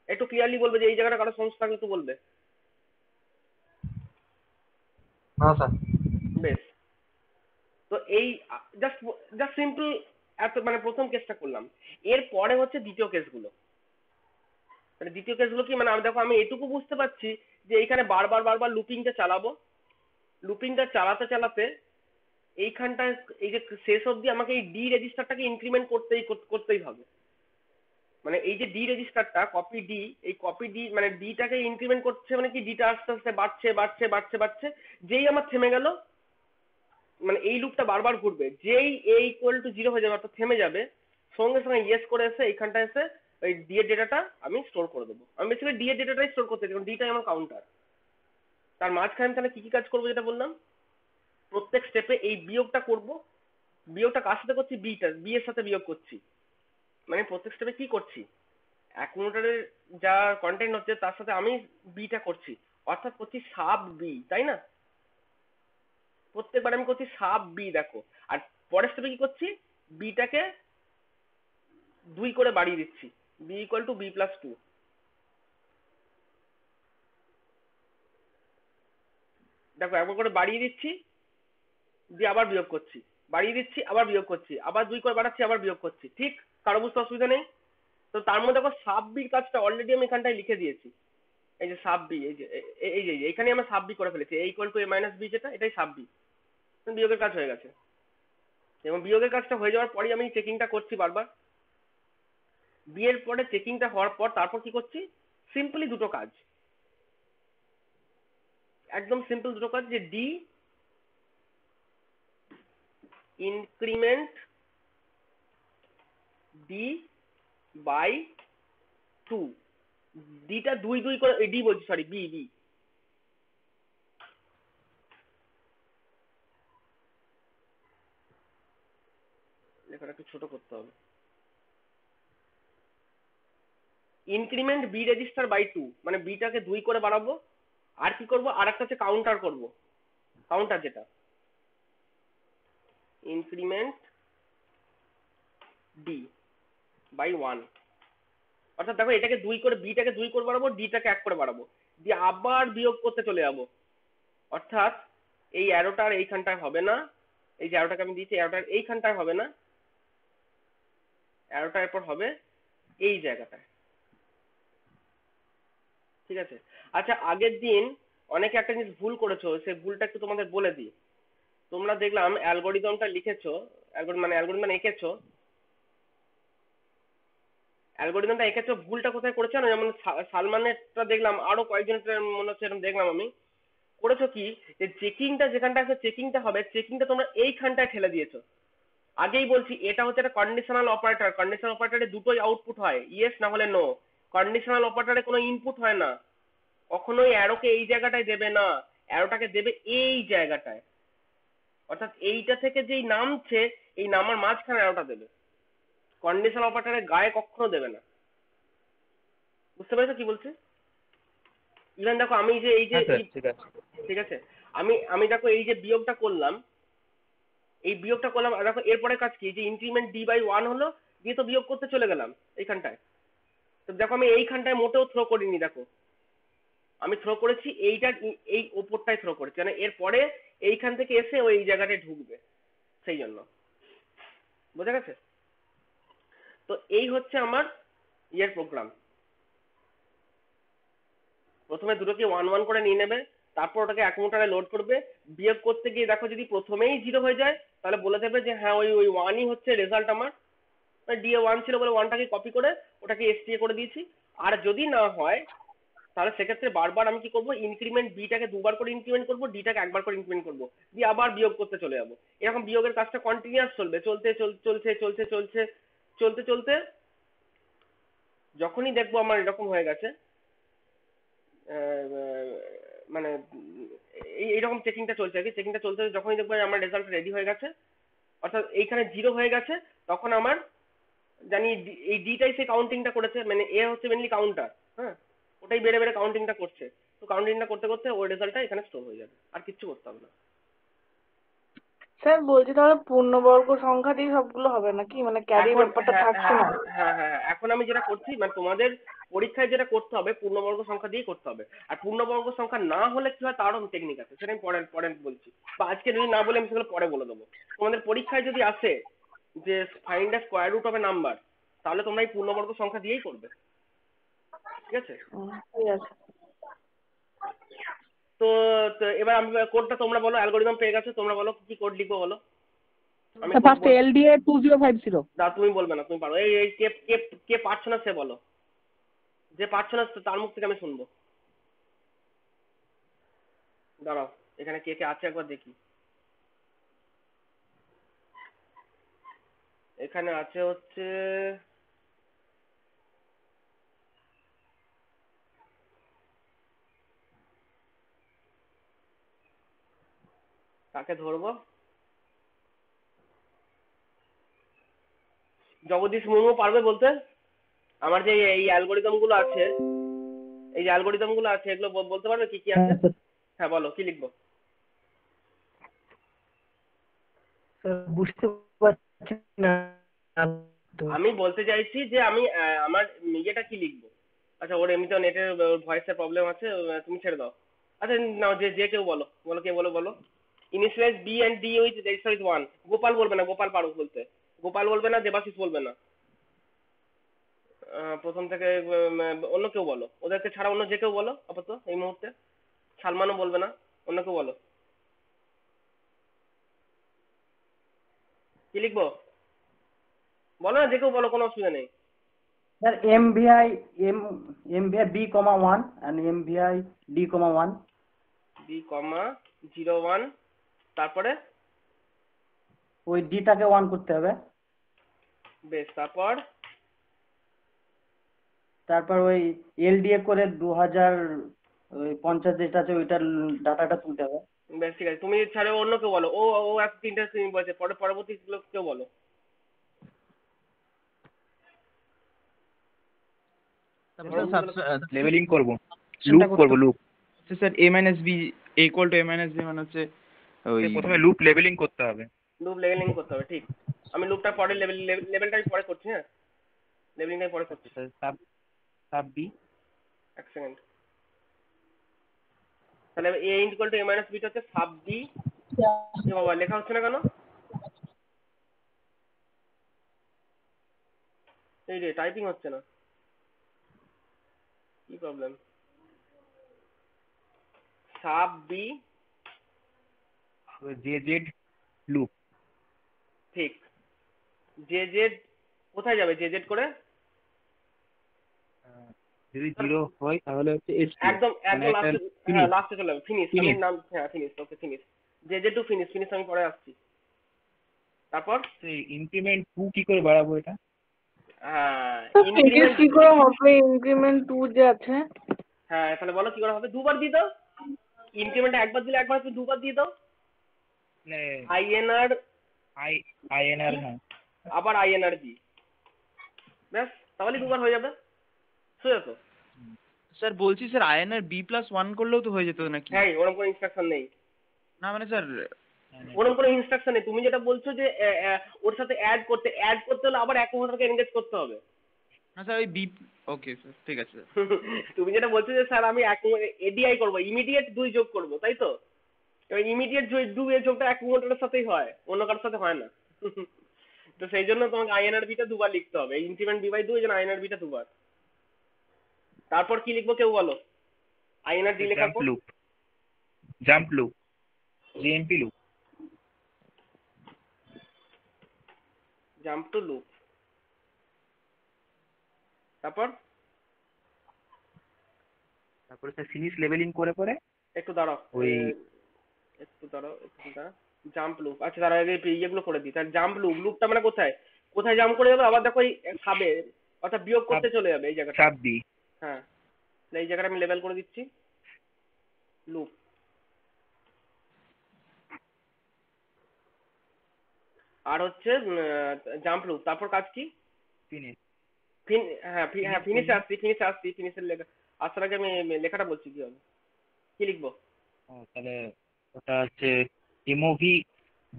একটু ক্লিয়ারলি বলবে, যে এই জায়গাটা কারো সমস্যা থাকলে তো বলবে। না স্যার। বেশ, এই জাস্ট জাস্ট সিম্পল এত মানে প্রথম কেসটা করলাম, এরপরে হচ্ছে দ্বিতীয় কেসগুলো। মানে দ্বিতীয় কেসগুলো কি, মানে আমি দেখো আমি এটুকু বুঝতে পারছি যে এইখানে বারবার বারবার লুপিংটা চালাবো, লুপিংটা চালাতে চালাতে এইখানটায় এই যে শেষ অবধি আমাকে এই ডি রেজিস্টারটাকে ইনক্রিমেন্ট করতেই হবে। মানে এই যে ডি রেজিস্টারটা কপি ডি, এই কপি ডি মানে ডিটাকে ইনক্রিমেন্ট করছে, মানে কি ডিটা আস্তে আস্তে বাড়ছে বাড়ছে বাড়ছে বাড়ছে, যেই আমার থেমে গেল, মানে এই লুপটা বারবার ঘুরবে, যেই এ ইকুয়াল টু 0 হয়ে যাবে অর্থাৎ থেমে যাবে, সঙ্গে সঙ্গে ইয়েস করে এসে এইখানটা এসে ওই ডি এর ডেটাটা আমি স্টোর করে দেবো। আমি বেসিক্যালি ডি এর ডেটাটাই স্টোর করতে চাই, কারণ ডিটাই আমার কাউন্টার। তার মাঝখানে তাহলে কি কি কাজ করবো যেটা বললাম, প্রত্যেক স্টেপে এই বিয়োগটা করব। বিয়োগটা কার সাথে করছি, বি এর সাথে বিয়োগ করছি। মানে প্রত্যেক স্টেপে কি করছি, অ্যাকুমুলেটরের যা কন্টেন্ট হচ্ছে তার সাথে আমি বিটা করছি, অর্থাৎ করছি সাব বি, তাই না? প্রত্যেকবার আমি করছি সাব বি, দেখো। আর পরের স্টেপে কি করছি, বিটাকে 2 করে বাড়িয়ে দিচ্ছি, B equal to B plus 2। দেখো একবার করে বাড়িয়ে দিচ্ছি, দিয়ে আবার বিয়োগ করছি, বাড়িয়ে দিচ্ছি আবার বিয়োগ করছি, আবার 2 করে বাড়াচ্ছি আবার বিয়োগ করছি, ঠিক? কারো বুঝতে অসুবিধা নেই তো? তার মধ্যে দেখো সাব বির কাজটা অলরেডি আমি এখানটায় লিখে দিয়েছি। এই যে সাব বি, এই যে এখানে আমরা সাব বি করে ফেলেছি, A equal to A minus B, যেটা এটাই সাব বি। বিয়োগের কাজ হয়ে গেছে, এবং বিয়োগের কাজটা হয়ে যাওয়ার পরেই আমি চেকিংটা করছি বারবার। বি এর পরে চেকিংটা হওয়ার পর তারপর কি করছি, সিম্পলি দুটো কাজ, একদম সিম্পল দুটো কাজ, যে ডি ইনক্রিমেন্ট ডি বাই 2, ডিটা 2 করে, ডি বলছি সরি, বি বি, লেখাটা একটু ছোট করতে হবে। ইনক্রিমেন্ট বি রেজিস্টার বাই 2, মানে বিটাকে 2 করে বাড়াবো। আর কি করব, আর একটা হচ্ছে কাউন্টার করব, কাউন্টার যেটা ইনক্রিমেন্ট ডি বাই 1, অর্থাৎ দেখো এটাকে 2 করে, বিটাকে 2 করে বাড়াবো, ডিটাকে 1 করে বাড়াবো, দিয়ে আবার বিয়োগ করতে চলে যাবো। অর্থাৎ এই অ্যারোটার এইখানটায় হবে না, এই যে অ্যারোটাকে আমি দিয়েছি অ্যারোটার এইখানটায় হবে না, অ্যারোটা এরপর হবে এই জায়গাটায়, ঠিক আছে? আচ্ছা, আগের দিন অনেকে একটা জিনিস ভুল করেছো, সেই ভুলটা একটু তোমাদের বলে দিই। তোমরা দেখলাম অ্যালগোরিদমটা লিখেছো, অ্যালগোরিদম এঁকেছো, অ্যালগোরিদমটা এঁকেছো, ভুলটা কোথায় করেছো না? যেমন সালমানেরটা দেখলাম, আরো কয়েকজনের মনে হচ্ছে এরকম দেখলাম আমি। করেছো কি, যে চেকিংটা যেখানটা আছে চেকিংটা হবে, চেকিংটা তোমরা এইখানটায় ঠেলে দিয়েছো। আগেই বলছি এটা হচ্ছে একটা কন্ডিশনাল অপারেটর, কন্ডিশনাল অপারেটরে দুটোই আউটপুট হয়, ইয়েস না হলে নো। কন্ডিশনাল অপারেটরে কোনো ইনপুট হয় না, কখনোই অ্যারোকে এই জায়গাটায় দেবে না, অ্যারোটাকে দেবে এই জায়গাটায়। অর্থাৎ এইটা থেকে যেই নামছে, এই নামার মাঝখানে অ্যারোটা দেবে, কন্ডিশনাল অপারেটরের গায়ে কখনো দেবে না। বুঝতে পেরেছো কি বলছি? ইভেন দেখো আমি যে এই যে ঠিক আছে। ঠিক আছে, আমি আমি দেখো এই যে বিয়োগটা করলাম, এই বিয়োগটা করলাম, আর দেখো এরপরে কাজ কি, যে ইনক্রিমেন্ট ডি বাই 1 হলো, দিয়ে তো বিয়োগ করতে চলে গেলাম এইখানটায়। তো দেখো আমি এইখানটায় মোটেও থ্রো করিনি, দেখো আমি থ্রো করেছি এইটার, এই ওপরটায় থ্রো করেছি, মানে এরপরে এইখান থেকে এসে ওই জায়গাটায় ঢুকবে, সেই জন্য। বোঝা গেছে? তো এই হচ্ছে আমার ইয়ের প্রোগ্রাম। প্রথমে দুটোকে 1 1 করে নিয়ে নেবে, তারপর ওটাকে অ্যাকুমুলেটরে লোড করবে। বিয়োগ করতে গিয়ে দেখো যদি প্রথমেই 0 হয়ে যায়, তাহলে বলে দেবে যে হ্যাঁ ওই ওই 1ই হচ্ছে রেজাল্ট আমার, ডি এ 1 ছিল বলে 1টাকে কপি করে ওটাকে এসটিএ করে দিয়েছি। আর যদি না হয়, তাহলে সেক্ষেত্রে বারবার আমি কি করবো, ইনক্রিমেন্ট বিটাকে 2 বার করে ইনক্রিমেন্ট করবো, ডিটাকে 1 বার করে ইনক্রিমেন্ট করবো, দিয়ে আবার বিয়োগ করতে চলে যাবো। এরকম বিয়োগের কাজটা কন্টিনিউয়াস চলবে, চলতে চলতে যখনই দেখবো আমার এরকম হয়ে গেছে, মানে এইরকম চেকিংটা চলছে আর কি, চেকিংটা চলতে যখনই দেখবো আমার রেজাল্ট রেডি হয়ে গেছে, অর্থাৎ এইখানে 0 হয়ে গেছে, তখন আমার জানি এই ডিটাই সে কাউন্টিংটা করেছে, মানে এ হচ্ছে মেনলি কাউন্টার, হ্যাঁ, ওটাই বেড়ে বেড়ে কাউন্টিংটা করছে। তো কাউন্টিংটা করতে করতে ওই রেজাল্টটা এখানে স্টোর হয়ে যাবে, আর কিচ্ছু করতে হবে না। স্যার বলছি তাহলে পূর্ণবর্গ সংখ্যা দিয়ে সবগুলো হবে নাকি, মানে ক্যারি এখন ব্যাপারটা হ্যাঁ থাকছে হ্যাঁ না? হ্যাঁ হ্যাঁ হ্যাঁ, এখন আমি যেটা করছি মানে তোমাদের পরীক্ষায় যেটা করতে হবে পূর্ণবর্গ সংখ্যা দিয়েই করতে হবে। আর পূর্ণবর্গ সংখ্যা না হলে কি হয় তারও টেকনিক আছে, সেটা আমি পরে পরে বলছি, বা আজকে যদি না বলে আমি সেগুলো পরে বলে দেবো। তোমাদের পরীক্ষায় যদি আসে যে find the square root of a number, তাহলে তোমরা এই পূর্ণবর্গ সংখ্যা দিয়েই করবে, ঠিক আছে? ঠিক আছে। তো তো এবার আমি কোডটা তোমরা বলো, অ্যালগোরিদম পেয়ে গেছো, তোমরা বলো কি কোড লিখবো বলো। আমি কোড ফার্স্ট বল, LDA 2050। না তুমি বলবে না, তুমি পারো। এই এই কে কে কে পারছো না সে বলো, যে পারছো না তার মুখ থেকে আমি শুনবো। দাঁড়াও, এখানে কে কে আছে একবার দেখি। এখানে আছে হচ্ছে কাকে ধরবো, জগদীশ মুর্মু পারবে বলতে। আমার যে এই অ্যালগোরিদম গুলো আছে, এই যে অ্যালগোরিদম গুলো আছে এগুলো বলতে পারবে কি কি আছে? হ্যাঁ স্যার। হ্যাঁ বলো কি লিখবো। স্যার বুঝতে পারছি না তো। আমি বলতে চাইছি যে আমি আমার ইয়েটা কি লিখবো। আচ্ছা ওর এমনিতেও নেটের ভয়েসের প্রবলেম আছে, তুমি ছেড়ে দাও। আচ্ছা নাও, যে যে কেউ বলো, বলো কে বলো বলো। Initialize B and D with register with 1। Gopal বলবে না, গোপাল পারো বলতে। গোপাল বলবে না, দেবাশিস বলবে না। প্রথম থেকে অন্য কেউ বলো, ওদেরকে ছাড়া অন্য যে কেউ বলো আপাতত এই মুহূর্তে। সালমানও বলবে না, অন্য কেউ বলো। কি লিখবো বলো না, যে কেউ বলো, কোনো অসুবিধা নেই। Sir MVI B, 1 and MVI D, 1। B comma 0 1, তারপরে ওই ডিটাকে 1 করতে হবে। বেশ, তারপর তারপর ওই LDA করে 2050 যেটা আছে ওইটার ডাটাটা তুলতে হবে। বেশ ঠিক আছে, তুমি ছাড়ে অন্য কেউ বলো। ও ও এক তিনটা তুমি বলছে, পরে পরবর্তী লোক কেউ বলো। তারপর স্যার লেভেলিং করব, সেটা লুপ করব, loop. Sir a minus b equal to a minus b মানে হচ্ছে ওই প্রথমে লুপ লেভেলিং করতে হবে। লুপ লেভেলিং করতে হবে, ঠিক। আমি লুপটা পরে লেভেলটা আমি পরে করছি, হ্যাঁ লেভেলিংটা আমি পরে করছি। Sub sub B. এক সেকেন্ড। তাহলে A equal to A minus বিটা হচ্ছে সাব বি। এ বাবা লেখা হচ্ছে না কেন, এই রে টাইপিং হচ্ছে না, কি problem. Sub B J Z loop. ঠিক। জে জেড কোথায় যাবে, জে জেড করে যদি 0 হয় তাহলে হচ্ছে এস একদম একদম লাস্টে, হ্যাঁ লাস্টে চলে যাবে, ফিনিশ। আমি নাম, হ্যাঁ finish, okay finish. J Z two finish, finish আমি পরে আসছি। তারপর ইনক্রিমেন্ট 2 কি করে বাড়াবো এটা? হ্যাঁ ফিনিশ ইনক্রিমেন্ট, কি করে হবে? ইনক্রিমেন্ট 2 যে আছে। হ্যাঁ তাহলে বলো কি করে হবে। দুবার দিয়ে দাও, ইনক্রিমেন্ট একবার দিলে একবার, তুমি দুবার দিয়ে দাও। মানে আইএনআর আইএনআর, হ্যাঁ আবার আইএনআর জি, ব্যাস তাহলে দুবার হয়ে যাবে, বুঝছো তো? স্যার বলছি স্যার আয়নার b+1 করলেও তো হয়ে যেত নাকি? হ্যাঁ ওরকম কোনো ইনস্ট্রাকশন নেই, না মানে স্যার ওরকম কোনো ইনস্ট্রাকশন নেই। তুমি যেটা বলছো যে ওর সাথে অ্যাড করতে হলে আবার অ্যাকুমুলেটরকে এনগেজ করতে হবে। না স্যার ওই ওকে স্যার ঠিক আছে স্যার। তুমি যেটা বলছো যে স্যার আমি এডিআই করবো, ইমিডিয়েট 2 যোগ করবো, তাই তো? এবার ইমিডিয়েট 2 এর যোগটা অ্যাকুমুলেটরের সাথেই হয়, অন্য কারোর সাথে হয় না। তো সেই জন্য তোমাকে আইএনআর বিটা দুবার লিখতে হবে, ইনক্রিমেন্ট বি বাই 2, এই জন্য আইএনআর বিটা দুবার। তারপর কি লিখবো কেউ বলো, আইএনআর ডি লেখার পর jump loop, JMP loop. Jump to loop, তারপর তারপরে স্যার ফিনিশ লেভেলিং করে পরে একটু দাঁড়াও, ওই- একটু দাঁড়াও, জাম্প লুপ। আচ্ছা দাঁড়াও আগে ইয়েগুলো করে দিই। তাহলে জাম্প লুপটা মানে কোথায় কোথায় জাম্প করে যাবে, আবার দেখো এই সাবে অর্থাৎ বিয়োগ করতে চলে যাবে এই জায়গাটা। Sub B. হ্যাঁ তাহলে এই জায়গাটা আমি লেভেল করে দিচ্ছি, লুপ। আর হচ্ছে জাম্প লুপ, তারপর কাজ কি? ফিনিশ। হ্যাঁ হ্যাঁ ফিনিশের লেখা আসার আগে আমি লেখাটা বলছি কি হবে, কি লিখবো। তাহলে ওটা হচ্ছে MOV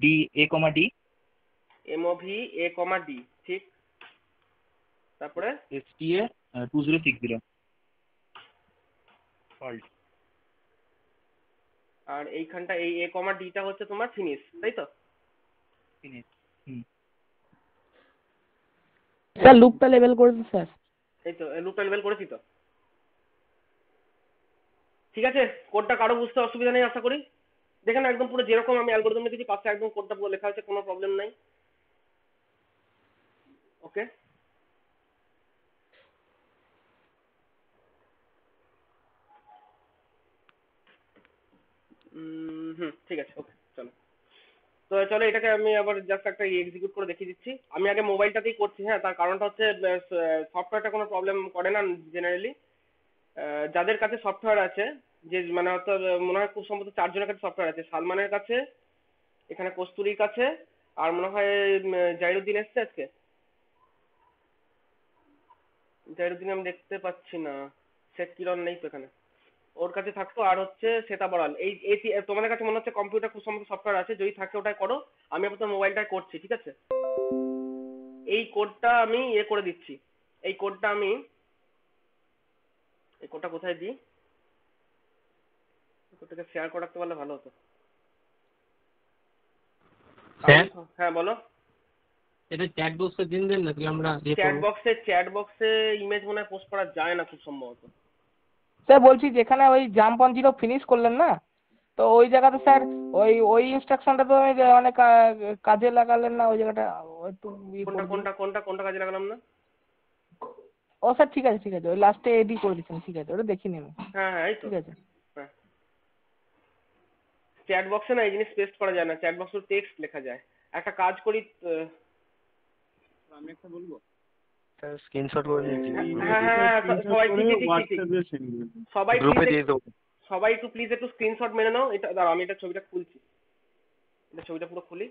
D A comma D MOV A comma D, ঠিক। তারপরে এসটিএ 2060 সল্ট। আর এইখানটা এই এ কমা ডিটা হচ্ছে তোমার ফিনিশ, তাই তো? ফিনিশ। হুম। স্যার লুপটা লেবেল করে দিন স্যার। এই তো লুপটা লেবেল করেছি তো। ঠিক আছে, কোডটা কারো বুঝতে অসুবিধা নেই আশা করি। দেখেন একদম পুরো যেরকম আমি অ্যালগরিদম লিখেছি পাশে একদম কোডটা পুরো লেখা আছে, কোনো প্রবলেম নাই। ওকে, ঠিক আছে, ওকে চলো। তো চলো এটাকে আমি আবার জাস্ট একটা এক্সিকিউট করে দেখিয়ে দিচ্ছি। আমি আগে মোবাইলটাতেই করছি, হ্যাঁ। তার কারণটা হচ্ছে সফটওয়্যারটা কোনো প্রবলেম করে না জেনারেলি। যাদের কাছে সফটওয়্যার আছে, যে মানে হয়তো মনে হয় খুব সম্ভবত 4 জনের কাছে সফটওয়্যার আছে, সালমানের কাছে, এখানে কস্তুরীর কাছে, আর মনে হয় জাইরুদ্দিন এসছে আজকে। জাইরুদ্দিন আমি দেখতে পাচ্ছি না, শেখ কিরণ নেই তো এখানে। ওর কাছে থাকতো, আর হচ্ছে সেটা বড়াল। তোমাদের কাছে মনে হচ্ছে কম্পিউটার খুব সম্ভবত সফটওয়্যার আছে, যদি থাকে ওটাই করো। আমি আপাতত মোবাইলটায় করছি, ঠিক আছে। এই কোডটা আমি করে দিচ্ছি। এই কোডটা আমি এই কোডটা কোথায় দিই? কোডটাকে শেয়ার করাতে পারলে ভালো হতো। হ্যাঁ বলো। এটা চ্যাট বক্সে দিন দেন নাকি আমরা চ্যাট বক্সে ইমেজ মনে হয় পোস্ট করা যায় না খুব সম্ভবত। স্যার বলছি যেখানে ওই জাম্প অন জিরো ফিনিশ করলেন না, তো ওই জায়গাতে স্যার ওই ইনস্ট্রাকশনটা তো আমি অনেক কাজে লাগালেন না, ওই জায়গাটা একটু কোনটা কাজে লাগালাম না? ও স্যার ঠিক আছে ওই লাস্টে এডি করে দিচ্ছেন, ঠিক আছে, ওটা দেখিনি আমি। হ্যাঁ এই তো। ঠিক আছে। হ্যাঁ, চ্যাট বক্সে না এই জিনিস পেস্ট করা যায় না, চ্যাট বক্সে টেক্সট লেখা যায়। একটা কাজ করি, আমি একটা বলবো স্যার, স্ক্রিনশট করে নিয়েছি। হ্যাঁ সবাই গ্রুপে দিয়ে দেবো। সবাই একটু প্লিজ একটু স্ক্রিনশট মেরে নাও। এটা দাঁড়াও, আমি এটা ছবিটা খুলছি, এটা ছবিটা পুরো খুলি।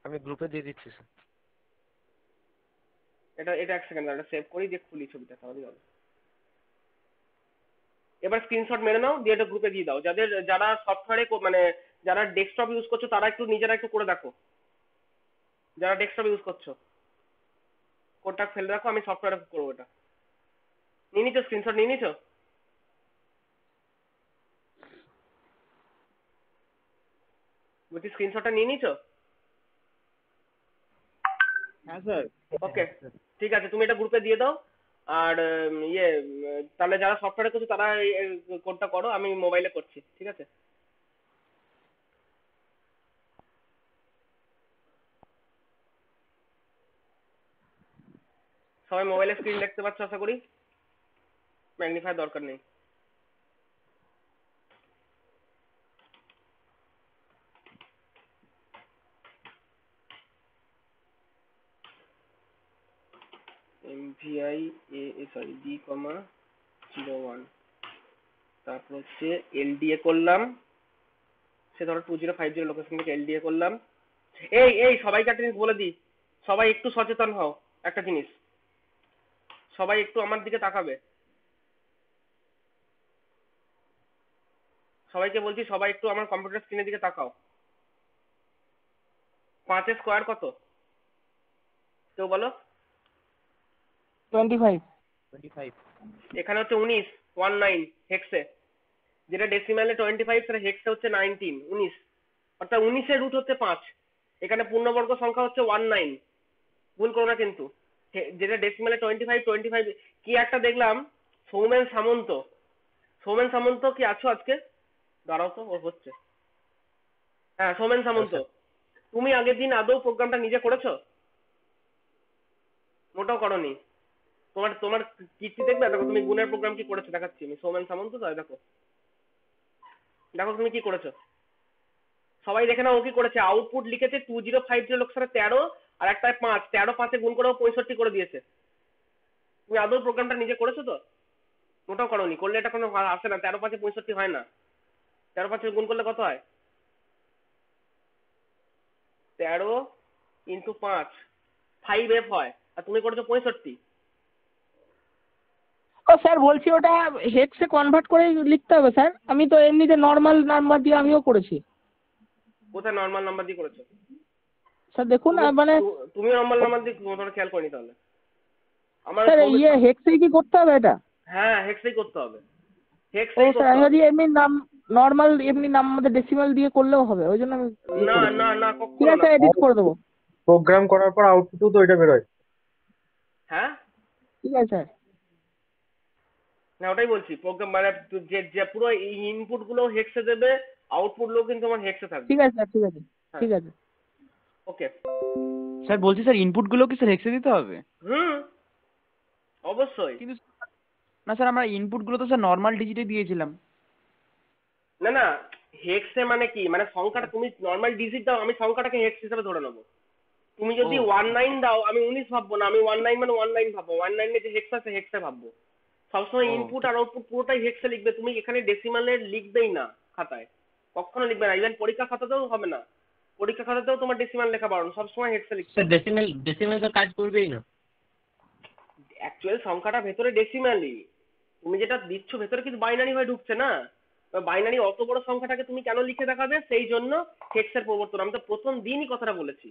আমি গ্রুপে দিয়ে দিচ্ছি স্যার। এটা এক সেকেন্ড, এটা সেভ করি, দিয়ে খুলি ছবিটা, তাহলেই হবে। এবার স্ক্রিনশট মেরে নাও, দিয়ে এটা গ্রুপে দিয়ে দাও। যারা সফটওয়্যারে মানে যারা ডেস্কটপ ইউজ করছো তারা নিজেরা একটু করে দেখো। যারা ডেস্কটপ ইউজ করছো কোডটা ফেলে রাখো, আমি সফটওয়্যারে করবো। এটা নিয়ে নিছো? স্ক্রিনশট নিয়ে নিছো? বলছি স্ক্রিনশটটা নিয়ে নিছো? হ্যাঁ স্যার। ওকে ঠিক আছে, তুমি এটা গ্রুপে দিয়ে দাও। আর তাহলে যারা সফটওয়্যারে করছো তারা কোডটা করো, আমি মোবাইলে করছি, ঠিক আছে। সবাই মোবাইলে স্ক্রিন দেখতে পাচ্ছ আশা করি, ম্যাগনিফায়ার দরকার নেই। MVI D, 01, তারপর হচ্ছে LDA করলাম, সে ধরো 2050 লোকেশন থেকে LDA করলাম। এই সবাইকে একটা জিনিস বলে দিই, সবাই একটু সচেতন হও। একটা জিনিস, সবাই একটু আমার দিকে তাকাবে। সবাইকে বলছি, সবাই একটু আমার কম্পিউটার স্ক্রিনের দিকে তাকাও। 5 এর স্কোয়ার কত? কেউ বলো। 25। এখানে হচ্ছে 19 হেক্সে, যেটা ডেসিমালে 25, সেটা হেক্সে হচ্ছে 19। অর্থাৎ 19 এর রুট হচ্ছে 5। এখানে পূর্ণবর্গ সংখ্যা হচ্ছে 19, ভুল করো না কিন্তু। যেটা ডেসিমালে 25 কি একটা দেখলাম, সৌমেন সামন্ত কি আছো আজকে? দাঁড়াও তো, ও হচ্ছে। হ্যাঁ সৌমেন সামন্ত, তুমি আগের দিন আদৌ প্রোগ্রামটা নিজে করেছো? মোটাও করনি। তোমার কীর্তি দেখবে, দেখো তুমি গুণের প্রোগ্রাম কি করেছো দেখাচ্ছি আমি। সৌমেন সামন্ত তো, দেখো তুমি কি করেছো। সবাই দেখে নাও ও কি করেছে। আউটপুট লিখেছে 2050 লোকেশনে 13, আর একটা 5, 13 5 গুণ করে 65 করে দিয়েছে। তুমি আদৌ প্রোগ্রামটা নিজে করেছো তো? মোটাও করনি। করলে এটা কোনো আসে না, 13 5 65 হয় না। 13 5 গুণ করলে কত হয়? 13 × 5 5F হয়, আর তুমি করেছো 65। ও স্যার বলছি ওটা হেক্সে কনভার্ট করে লিখতে হবে স্যার, আমি তো এমনিতে নর্মাল নাম্বার দিয়ে আমিও করেছি। কোথায় নর্মাল নাম্বার দিয়ে করেছো? স্যার দেখুন তুমি মানে তুমি নর্মাল নাম্বার দিয়ে তোমার খেয়াল করিনি তাহলে। আমার স্যার হেক্সেই কি করতে হবে এটা? হ্যাঁ হেক্সেই করতে হবে, ও হেক্সেই স্যার করতে আমি হবে। ভাবছি এমনি নাম নর্মাল এমনি নাম আমাদের ডেসিমাল দিয়ে করলেও হবে, ওই জন্য আমি না করেছি। না না ঠিক কখনো না। আছে এডিট করে দেবো। প্রোগ্রাম করার পর আউটপুটও তো ওইটা বেরোয়। হ্যাঁ ঠিক আছে স্যার। না ওটাই বলছি, প্রোগ্রাম মানে যে যে পুরো ইনপুট গুলো হেক্সে দেবে, আউটপুট গুলো কিন্তু আমার হেক্সে থাকবে। ঠিক আছে স্যার, ঠিক আছে হ্যাঁ ঠিক আছে। ওকে। স্যার বলছি স্যার ইনপুট গুলো কি স্যার হেক্সে দিতে হবে? হুম অবশ্যই। কিন্তু না স্যার আমরা ইনপুট গুলো তো স্যার নর্মাল ডিজিটে দিয়েছিলাম। না না হেক্সে মানে কি, মানে সংখ্যাটা তুমি নর্মাল ডিজিট দাও, আমি সংখ্যাটাকে হেক্স হিসেবে ধরে নেবো। তুমি যদি ও। 19 দাও আমি 19 ভাববো না, আমি 19 মানে 19 ভাববো, 19 এ যে হেক্স আছে হেক্সে ভাববো। সবসময় ও ইনপুট আর আউটপুট পুরোটাই হেক্সে লিখবে, তুমি এখানে ডেসিমালে লিখবেই না খাতায়, কখনো লিখবে না, ইভেন পরীক্ষা খাতাতেও হবে না। পরীক্ষা খাতাতেও তোমার ডেসিমাল লেখা বারণ, সবসময় হেক্সে লিখতে স্যার হবে। ডেসিমেল তো কাজ করবেই না। অ্যাকচুয়াল সংখ্যাটা ভেতরে ডেসিমালি, তুমি যেটা দিচ্ছ ভেতরে কিন্তু বাইনারি হয়ে ঢুকছে না। বাইনারি অত বড় সংখ্যাটাকে তুমি কেন লিখে দেখাবে, সেই জন্য হেক্সের প্রবর্তন। আমি তো প্রথম দিনই কথাটা বলেছি,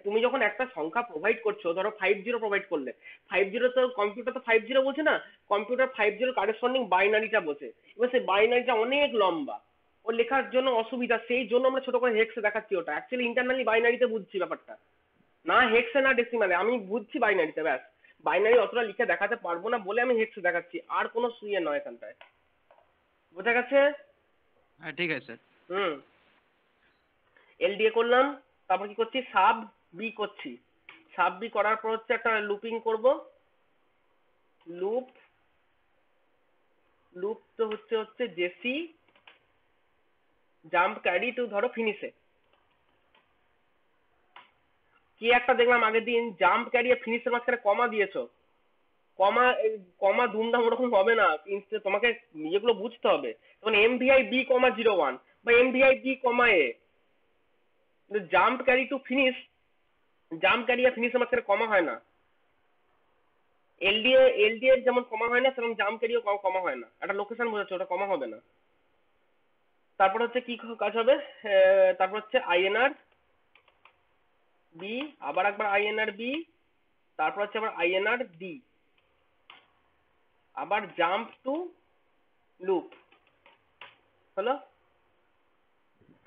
তুমি যখন একটা সংখ্যা প্রোভাইড করছো, ধরো 50 প্রোভাইড করলে, 50 তো কম্পিউটার তো 50 বোঝে না, কম্পিউটার 50 কারেসপন্ডিং বাইনারিটা বোঝে। এবার সেই বাইনারিটা অনেক লম্বা, ও লেখার জন্য অসুবিধা, সেই জন্য আমরা ছোট করে হেক্সে দেখাচ্ছি। ওটা অ্যাকচুয়ালি ইন্টারনালি বাইনারিতে বুঝছি ব্যাপারটা, না হেক্সে না ডেসিমালে, আমি বুঝছি বাইনারিতে, ব্যাস। বাইনারি অতটা লিখে দেখাতে পারবো না বলে আমি হেক্সে দেখাচ্ছি, আর কোনো সুইয়ে নয় এখানটায়। বোঝা গেছে? হ্যাঁ ঠিক আছে স্যার। হুম। এলডিএ করলাম, তারপর কি করছি, সাব বি করছি। সাব বি করার পর হচ্ছে একটা লুপিং করব। লুপ লুপ তো হচ্ছে হচ্ছে জেসি জাম্প ক্যারি টু ধরো ফিনিশে। কি একটা দেখলাম আগের দিন, জাম্প ক্যারি আর ফিনিশের মাঝখানে কমা দিয়েছো। কমা কমা দুমদাম ওরকম হবে না, তোমাকে ইয়েগুলো বুঝতে হবে। যেমন এমভিআই বি কমা 01 বা MVI B comma A, jump carry to finish, jump carry আর ফিনিশের মাঝখানে কমা হয় না। এলডিএ যেমন কমা হয় না, সেরকম জাম্প ক্যারিও কমা হয় না। একটা লোকেশন বোঝাচ্ছে, ওটা কমা হবে না। তারপর হচ্ছে কি কাজ হবে, তারপর হচ্ছে আইএনআর বি, আবার একবার আইএনআর বি, তারপর হচ্ছে আবার আইএনআর ডি, আবার জাম্প টু লুপ হলো।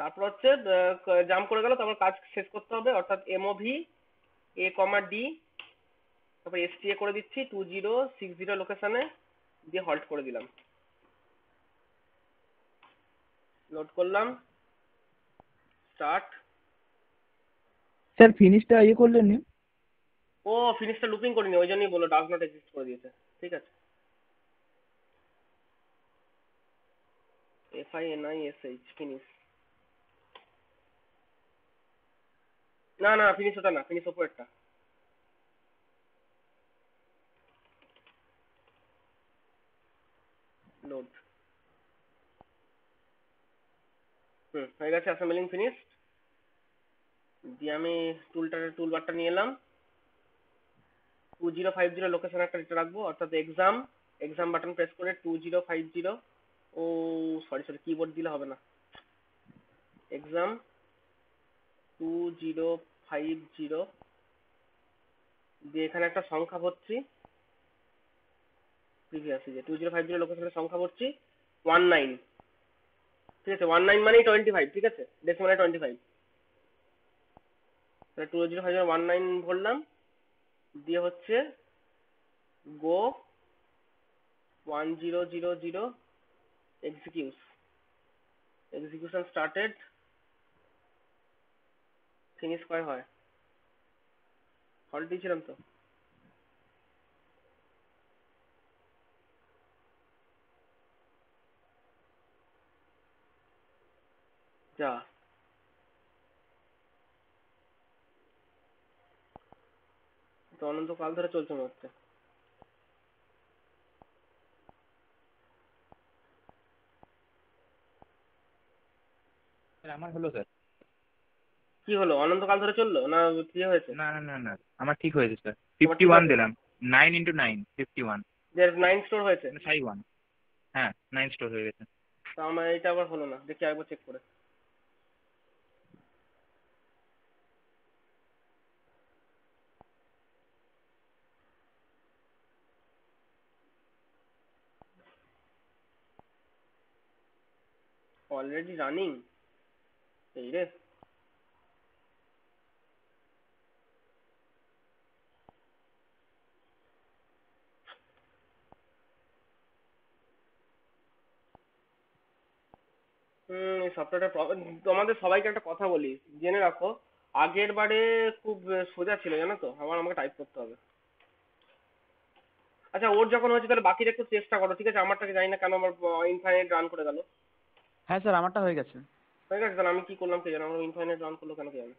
তারপর হচ্ছে জাম্প করে গেল, তারপর কাজ শেষ করতে হবে, অর্থাৎ এমওভি এ কমা ডি, তারপর এসটিএ করে দিচ্ছি 2060 লোকেশনে, দিয়ে হল্ট করে দিলাম। লোড করলাম, স্টার্ট। স্যার ফিনিশটা ইয়ে করলেন নি? ও ফিনিশটা লুপিং করিনি, ওই জন্যই বললো ডাজ নট এক্সিস্ট করে দিয়েছে। ঠিক আছে, FINISH ফিনিশ। না না ফিনিশ ওটা না, ফিনিশ ওপরেরটা। লোড। হয়ে গেছে, অ্যাসেম্বলিং ফিনিশ। দিয়ে আমি টুলবারটা নিয়ে এলাম, 2050 লোকেশন একটা এটা রাখবো, অর্থাৎ এক্সাম। এক্সাম বাটন প্রেস করে 2050, ও সরি সরি কিবোর্ড দিলে হবে না, এক্সাম 2050 দিয়ে এখানে একটা সংখ্যা ভরছি। প্রিভিয়াসলি যে 2050 লোকেশনের সংখ্যা ভরছি 19। ঠিক আছে, 19 মানেই 25, ঠিক আছে, ডেসিমালে 25। তাহলে 2050 19 ভরলাম, দিয়ে হচ্ছে গো 1000 এক্সিকিউশন স্টার্টেড। ফিনিশ কয় হয়, হল্ট দিয়েছিলাম তো। যা তো অনন্তকাল ধরে চলছে মনে হচ্ছে। স্যার আমার হলো স্যার। কি হলো, অনন্তকাল ধরে চললো না কি হয়েছে? না না না না আমার ঠিক হয়েছে স্যার। তোমার ঠিক 51 আছে? দিলাম, 9 × 9 51, যে 9 স্টোর হয়েছে? মানে 51। হ্যাঁ 9 স্টোর হয়ে গেছে। তা আমার এটা আবার হলো না, দেখি একবার চেক করে। Already running. এই রে, এই সফটওয়্যারটা তোমাদের সবাইকে একটা কথা বলি, জেনে রাখো। আগের বারে খুব সোজা ছিল জানো তো, আমাকে টাইপ করতে হবে। আচ্ছা, ওর যখন হয়েছে তাহলে বাকিটা একটু চেষ্টা করো, ঠিক আছে? আমারটাকে জানি না কেন আমার ইনফাইনাইট রান করে গেল। হ্যাঁ স্যার আমারটা হয়ে গেছে। হয়ে গেছে, তাহলে আমি কি করলাম কে জানো, আমার ইনফাইনাইট রান করলো কেন কে জানে।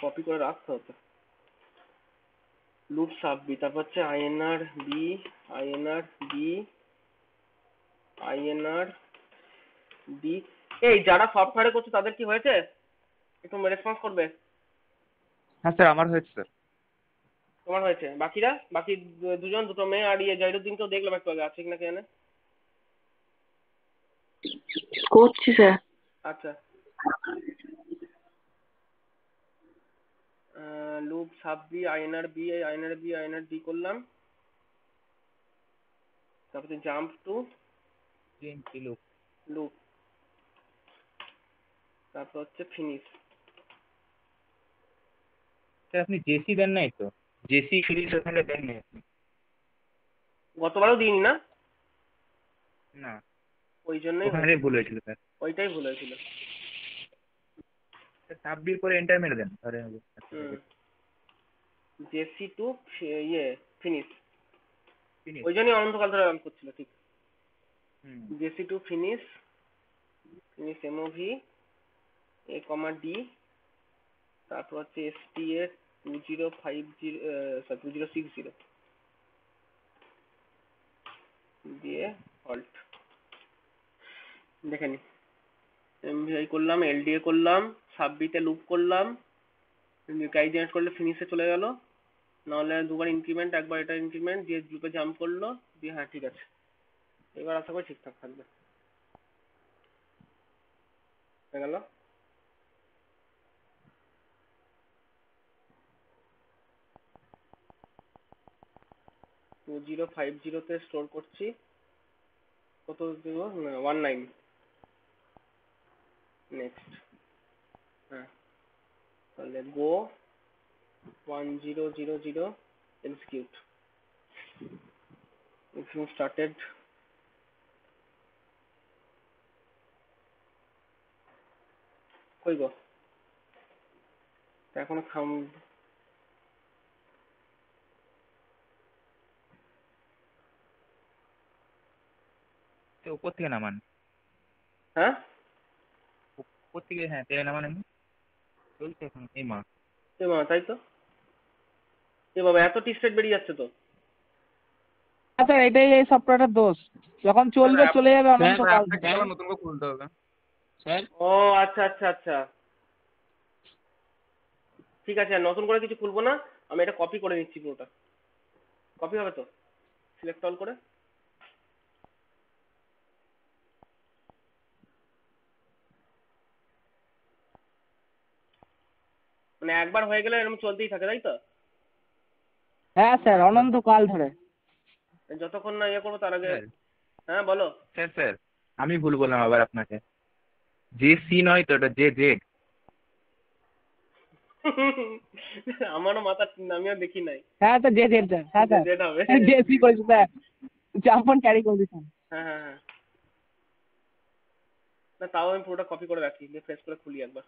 কপি করে রাখতে হতো। লুপ সাববি, তারপর হচ্ছে INR B, INR B, INR B. এই যারা সফটওয়্যারে করছে তাদের কি হয়েছে? একটু রেসপন্স করবে। হ্যাঁ স্যার আমার হয়েছে স্যার। তোমার হয়েছে? বাকিরা, বাকি দুজন, দুটো মেয়ে আর জাইরুদ্দিনকেও দেখলাম একটু আগে, আছে কিনা কে জানে। করছি স্যার। আচ্ছা, loop sub B, INR B, INR B, INR D করলাম। তারপরে জাম্প টু লুপ। লুপ, তারপর হচ্ছে ফিনিশ। স্যার আপনি জেসি দেন নাই তো? জেসি ফিনিশ ওখানে দেন নাই আপনি? গতবারও দিইনি না, না, ওই জন্যই ওখানে ভুল হয়েছিল স্যার। ওইটাই ভুল হয়েছিল। সাববির পরে এন্টার মেরে দেন তাহলে হবে। জেসি টু ইয়ে ফিনিশ, ফিনিশ। ওই জন্যই অনন্তকাল ধরে রান করছিল, ঠিক। হুম। JC to finish, finish MOV A comma D, তারপর হচ্ছে এসটিএ 2060 দিয়ে হল্ট। দেখে নি, এমভিআই করলাম, এলডিএ করলাম, সাববিতে লুপ করলাম, গাইড জেনারেট করলে ফিনিশে চলে গেল। নাহলে দুবার ইনক্রিমেন্ট, একবার এটা ইনক্রিমেন্ট দিয়ে লুপে জাম্প করলো দিয়ে, হ্যাঁ ঠিক আছে, এবার আশা করি ঠিকঠাক থাকবে। হয়ে গেল। টু 2050 স্টোর করছি। কত দেব? 19। নেক্সট, হ্যাঁ, তাহলে গো 1000 execute. If you started, কই গো, এখনো থাম। উপর থেকে নামান, হ্যাঁ উপর থেকে, হ্যাঁ টেনে নামান। এমনি চলছে এখন। এই মা, এ বাবা, তাই তো। এ বাবা, এত টি স্টেট বেরিয়ে যাচ্ছে তো। আচ্ছা এটাই এই সফটওয়্যারটার দোষ, যখন চলবে চলে যাবে অনন্তকাল। আবার নতুন করে খুলতে হবে স্যার ও আচ্ছা আচ্ছা আচ্ছা, ঠিক আছে, আর নতুন করে কিছু খুলবো না, আমি এটা কপি করে নিচ্ছি পুরোটা। কপি হবে তো? সিলেক্ট অল করে মানে একবার হয়ে গেলে এরকম চলতেই থাকে, তাই তো? হ্যাঁ স্যার, অনন্তকাল ধরে। যতক্ষণ না ইয়ে করবো তার আগে। স্যার। হ্যাঁ বলো। স্যার স্যার আমি ভুল বললাম আবার আপনাকে। জে সি নয় তো, ওটা জে জেড। আমারও মাথা, আমিও দেখি নাই। হ্যাঁ স্যার, যে জেড স্যার, হ্যাঁ স্যার, জেড হবে। জেসি করেছি স্যার, জাম্প অন ক্যারি করে দিচ্ছেন। হ্যাঁ হ্যাঁ হ্যাঁ, না তাও আমি পুরোটা কপি করে রাখি, রিফ্রেশ করে খুলি একবার।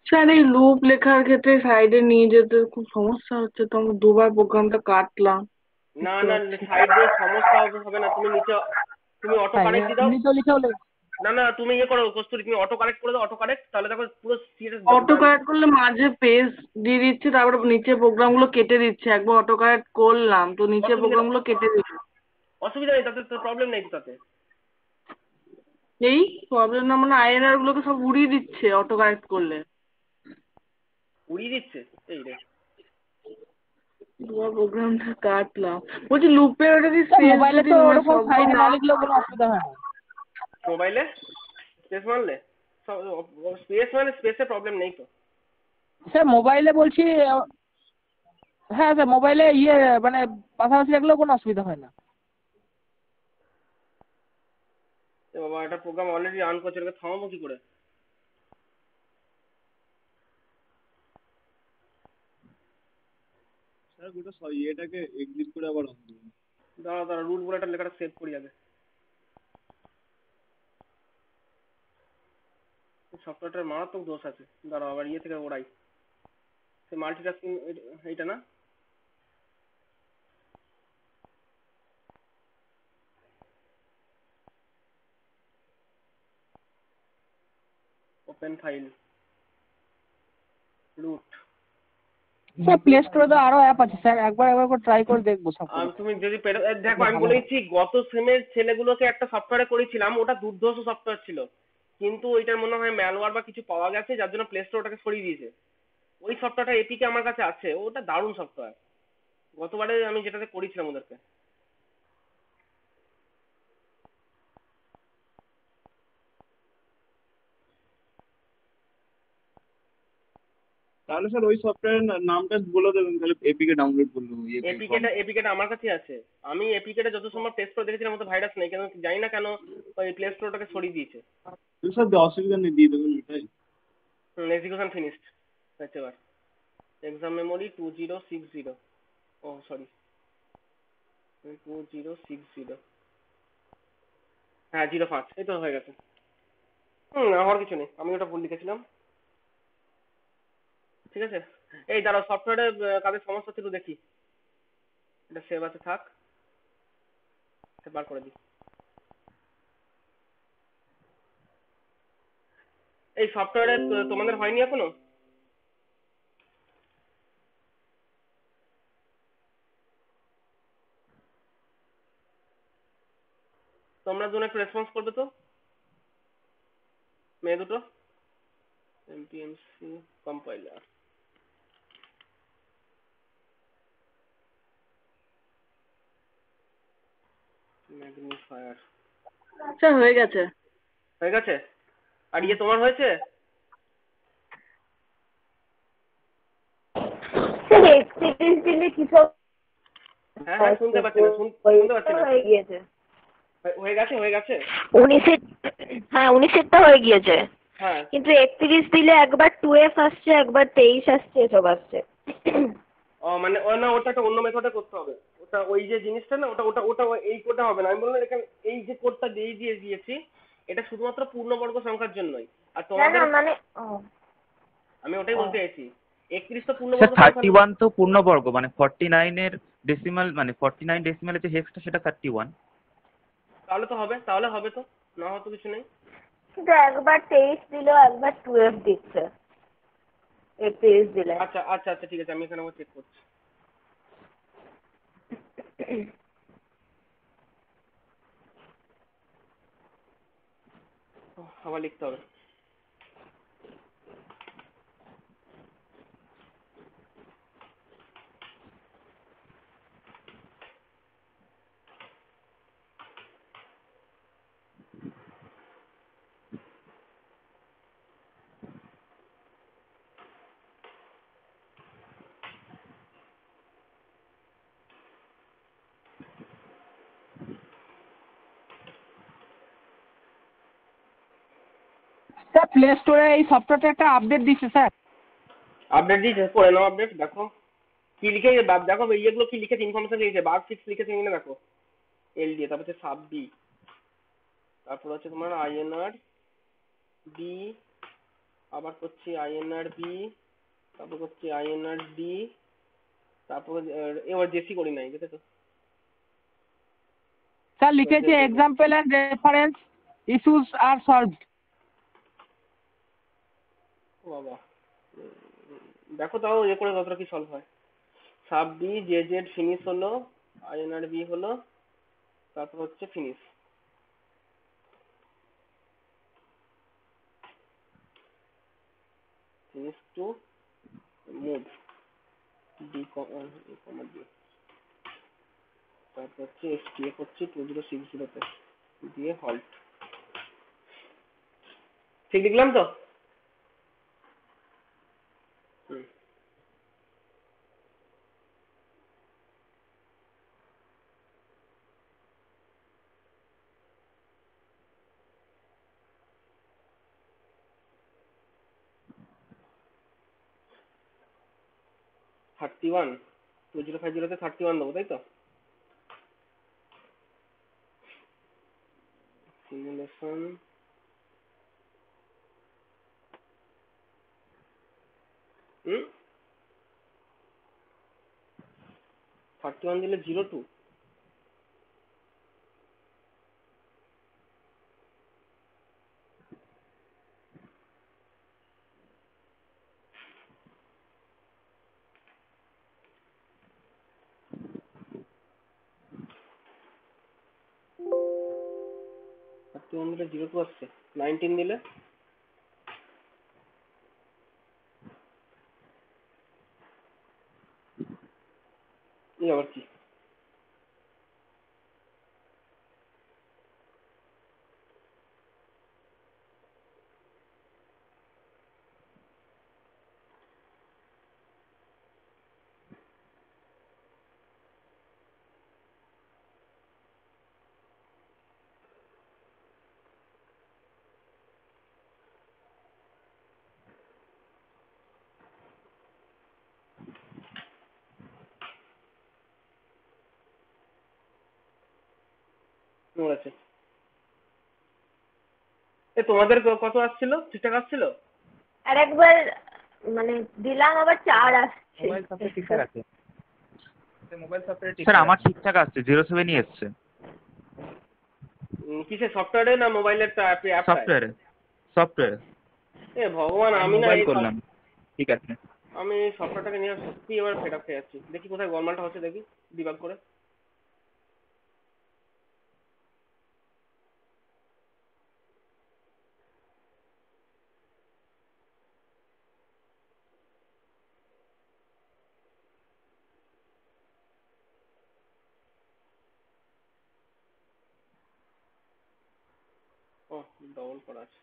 স্যার এই লুপ লেখার ক্ষেত্রে সাইডে নিয়ে যেতে খুব সমস্যা হচ্ছে তো, আমি দুবার প্রোগ্রামটা কাটলাম। না না, সাইড দিয়ে সমস্যা হবে না, তুমি নিচে, তুমি অটো কারেক্ট দিয়ে দাও। এমনি তো লিখে হলে না না তুমি ইয়ে করো কস্তুরী, তুমি অটো কারেক্ট করে দাও, অটো কারেক্ট, তাহলে দেখো পুরো অটো কারেক্ট করলে মাঝে পেজ দিয়ে দিচ্ছে, তারপরে নিচে প্রোগ্রামগুলো কেটে দিচ্ছে। একবার অটো কারেক্ট করলাম তো নিচে অসুবিধা প্রোগ্রামগুলো কেটে দিচ্ছে। অসুবিধা নেই, তাতে তো প্রবলেম নেই তো তাতে। এই প্রবলেম না, মানে আইএনআর গুলোকে সব উড়িয়ে দিচ্ছে অটো কারেক্ট করলে। উড়িয়ে দিচ্ছে এই রে। দুবার প্রোগ্রামটা কাটলাম। বলছি লুপে ওটা কি স্যার স্পেস মোবাইলে যদি তো মানে ওরকম সবগুলো সাইডে না না লিখলেও কোনো অসুবিধা হয় না। মোবাইলে স্পেস মারলে স্পেস মানে স্পেসে প্রবলেম নেই তো। স্যার মোবাইলে বলছি হ্যাঁ স্যার মোবাইলে ইয়ে মানে পাশাপাশি রাখলেও কোনো অসুবিধা হয় না। এ বাবা, একটা প্রোগ্রাম অলরেডি রান করছে, এটাকে থামাবো কি করে? স্যার গোটা এটাকে এক্সিট করে আবার অন করুন। দাঁড়া দাঁড়া, রুট বলে একটা লেখাটা সেভ করি আগে। সফটওয়্যারটার মারাত্মক দোষ আছে, দাঁড়াও আবার ইয়ে থেকে ওড়াই। সে মাল্টিটাস্কিং এইটা না, open file root. Sir play স্টোরে তো আরো অ্যাপ আছে স্যার, একবার করে ট্রাই করে দেখবো সব। আর তুমি যদি দেখো, আমি বলেছি গত সেমের ছেলেগুলোকে একটা সফটওয়্যারে করেছিলাম, ওটা দুর্ধর্ষ সফটওয়্যার ছিল, কিন্তু ওইটার মনে হয় ম্যালওয়্যার বা কিছু পাওয়া গেছে, যার জন্য প্লে স্টোর ওটাকে সরিয়ে দিয়েছে। ওই সফটওয়্যারটা এপিকে আমার কাছে আছে, ওটা দারুণ সফটওয়্যার, গতবারে আমি যেটাতে করেছিলাম ওদেরকে। তাহলে স্যার ওই সফটওয়্যারের নামটা বলে দেবেন, তাহলে এপিকে ডাউনলোড করলো। এপিকেটা আমার কাছে আছে, আমি এপিকেটা যত সময় টেস্ট করে দেখেছিলাম ওতে ভাইরাস নেই, কেন জানি না কেন ওই প্লে স্টোরটাকে সরিয়ে দিয়েছে। স্যার অসুবিধা নেই, দিয়ে দেবেন ওটাই। এক্সিকিউশন ফিনিশড হচ্ছে এবার। এক্সাম মেমোরি 2060, ও সরি 2060, হ্যাঁ 05, এই তো হয়ে গেছে। হওয়ার কিছু নেই, আমি ওটা ভুল লিখেছিলাম। ঠিক আছে, এই দাঁড়াও, সফটওয়্যারে কাদের সমস্যা ছিল দেখি। এটা সেভ আছে থাক, বার করে দিই। এই সফটওয়্যারে তোমাদের হয়নি এখনো? তোমরা দুজন একটু রেসপন্স করবে তো, মেয়ে দুটো। এমপিএমসি কম্পাইলার, ম্যাগনিফায়ার, আচ্ছা হয়ে গেছে। হয়ে গেছে। আর ইয়ে তোমার হয়েছে? দিলে কি সব হ্যাঁ হ্যাঁ, শুনতে পাচ্ছি না, শুনতে পাচ্ছি না। হয়ে গিয়েছে হয়ে গেছে, হয়ে গেছে। 19-এরটা হয়ে গিয়েছে, হ্যাঁ কিন্তু 31 দিলে একবার 2F আসছে, একবার 23 আসছে, এসব আসছে। মানে না, ওটা একটা অন্য মেথডে করতে হবে। ওটা ওই যে জিনিসটা না, ওটা ওটা ওটা এই কোডটা হবে না। আমি বললাম এখানে এই যে কোডটা দিয়ে দিয়েছি, এটা শুধুমাত্র পূর্ণবর্গ সংখ্যার জন্যই। আর না তোমাদের না মানে আমি ওটাই বলতে চাইছি, 31 তো স্যার পূর্ণবর্গ সংখ্যা। 31 তো পূর্ণবর্গ, মানে 49 এর ডেসিমাল, মানে 49 ডেসিমালের যে হেক্সটা সেটা 31। তাহলে তো হবে, তাহলে হবে তো, না হওয়ার তো কিছু নেই। কিন্তু একবার 23 দিল, একবার 2F দিচ্ছে 31 দিলে। আচ্ছা আচ্ছা আচ্ছা, ঠিক আছে, আমি এখানে চেক করছি। আবার লিখতে হবে। স্যার প্লে স্টোরে এই সফটওয়্যারটা একটা আপডেট দিচ্ছে স্যার। আপডেট দিয়েছে, করে নাও আপডেট, দেখো কি লিখে, দেখো ইয়েগুলো কি লিখেছে, ইনফরমেশন লিখেছে, বাগ ফিক্স লিখেছে কিনা দেখো। এল দিয়ে, তারপর হচ্ছে সাব বি, তারপর হচ্ছে তোমার আইএনআর বি, আবার করছি আইএনআর বি, তারপর করছি আইএনআর ডি, তারপর এবার জেসি করি নাই, দেখেছো? স্যার লিখেছে example and reference issues are solved. ও বাবা, দেখো তাও এ করে কতটা কি সলভ হয়। Sub B J Z finish হলো, আইএনআর বি হলো, তারপর হচ্ছে finish. Finish to move D comma D, তারপর হচ্ছে এসটিএফ হচ্ছে 2060 তে দিয়ে হল্ট। ঠিক লিখলাম তো? হুম। থার্টি ওয়ান 2050 31 দেবো, তাই তো? সিমুলেশন হুম 31 দিলে 02। দিলে 02 আসছে। 19 দিলে এই আবার কি? আছে। এ তোমাদের কত আসছিল? ঠিকঠাক আসছিল? আর একবার মানে দিলাম আবার 4 আসছে। মোবাইল সফটওয়্যার ঠিকঠাক আছে, মোবাইল সফটওয়্যার স্যার আমার ঠিকঠাক আসছে, 07ই এসছে। কিসে, সফটওয়্যারে না মোবাইলের অ্যাপ? সফটওয়্যারে, সফটওয়্যারে। এ ভগবান, আমি না মোবাইল এই করলাম, ঠিক আছে। আমি সফটওয়্যারটাকে নিয়ে সত্যি এবার ফেড আপ হয়ে যাচ্ছি। দেখি কোথায় গরমালটা হচ্ছে, দেখি ডিবাগ করে। ও ডবল করা আছে।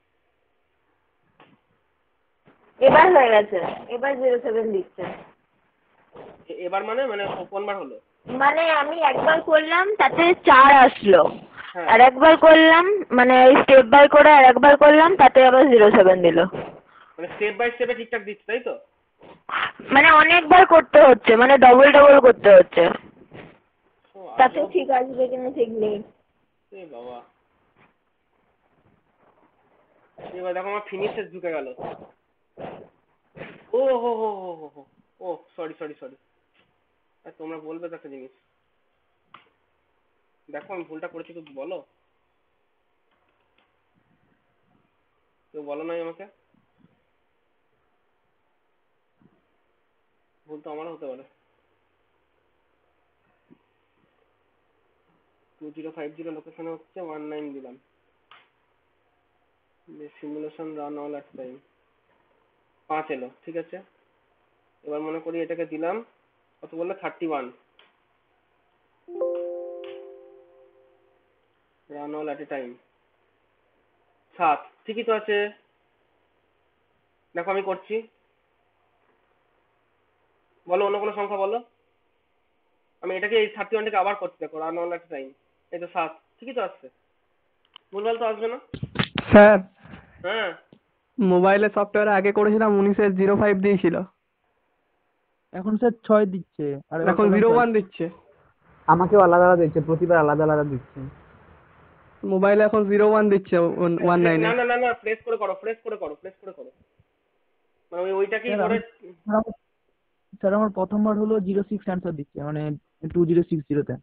এবার হয়ে গেছে, এবার 07 দিচ্ছে। এবার মানে মানে কোনবার হলো? মানে আমি একবার করলাম তাতে 4 আসলো, হ্যাঁ। আর একবার করলাম মানে স্টেপ বাই করে আর একবার করলাম তাতে আবার 07 দিল। মানে স্টেপ বাই স্টেপে ঠিকঠাক দিচ্ছে, তাই তো? মানে অনেকবার করতে হচ্ছে, মানে ডবল ডবল করতে হচ্ছে, ও, তাতে ঠিক আসবে কিনা ঠিক নেই। এ বাবা, এবার দেখো আমার ফিনিশে ঢুকে গেল। ও হো হো হো হো হো, ও সরি সরি সরি। তোমরা বলবে তো একটা জিনিস, দেখো আমি ভুলটা করেছি, তো বলো। কেউ বলো নাই আমাকে, ভুল তো আমারও হতে পারে। 2050 লোকেশনে হচ্ছে 19 দিলাম। Simulation run all at time 5 এলো, ঠিক আছে। এবার মনে করি এটাকে দিলাম কত বললে, 31 run all at a time 7, ঠিকই তো আছে। দেখো আমি করছি, বলো অন্য কোনো সংখ্যা বলো। আমি এটাকে এই 31টাকে আবার করছি, দেখো রান অল অ্যাট টাইম, এই তো 7, ঠিকই তো আসছে, ভুলভাল তো আসবে না। স্যার হ্যাঁ, মোবাইলে সফটওয়্যার আগে করেছিলাম 19-এর 05 দিয়েছিল, এখন স্যার 6 দিচ্ছে, আর এখন 01 দিচ্ছে। আমাকেও আলাদা আলাদা দিচ্ছে, প্রতিবার আলাদা আলাদা দিচ্ছে। মোবাইলে এখন 01 দিচ্ছে না 19-এ। না না না, প্রেস করে করো, প্রেস করে করো, প্রেস করে করো, মানে ওইটাকেই ধরে। স্যার আমার প্রথমবার হলো 06 অ্যান্সার দিচ্ছে, মানে 2060 তে।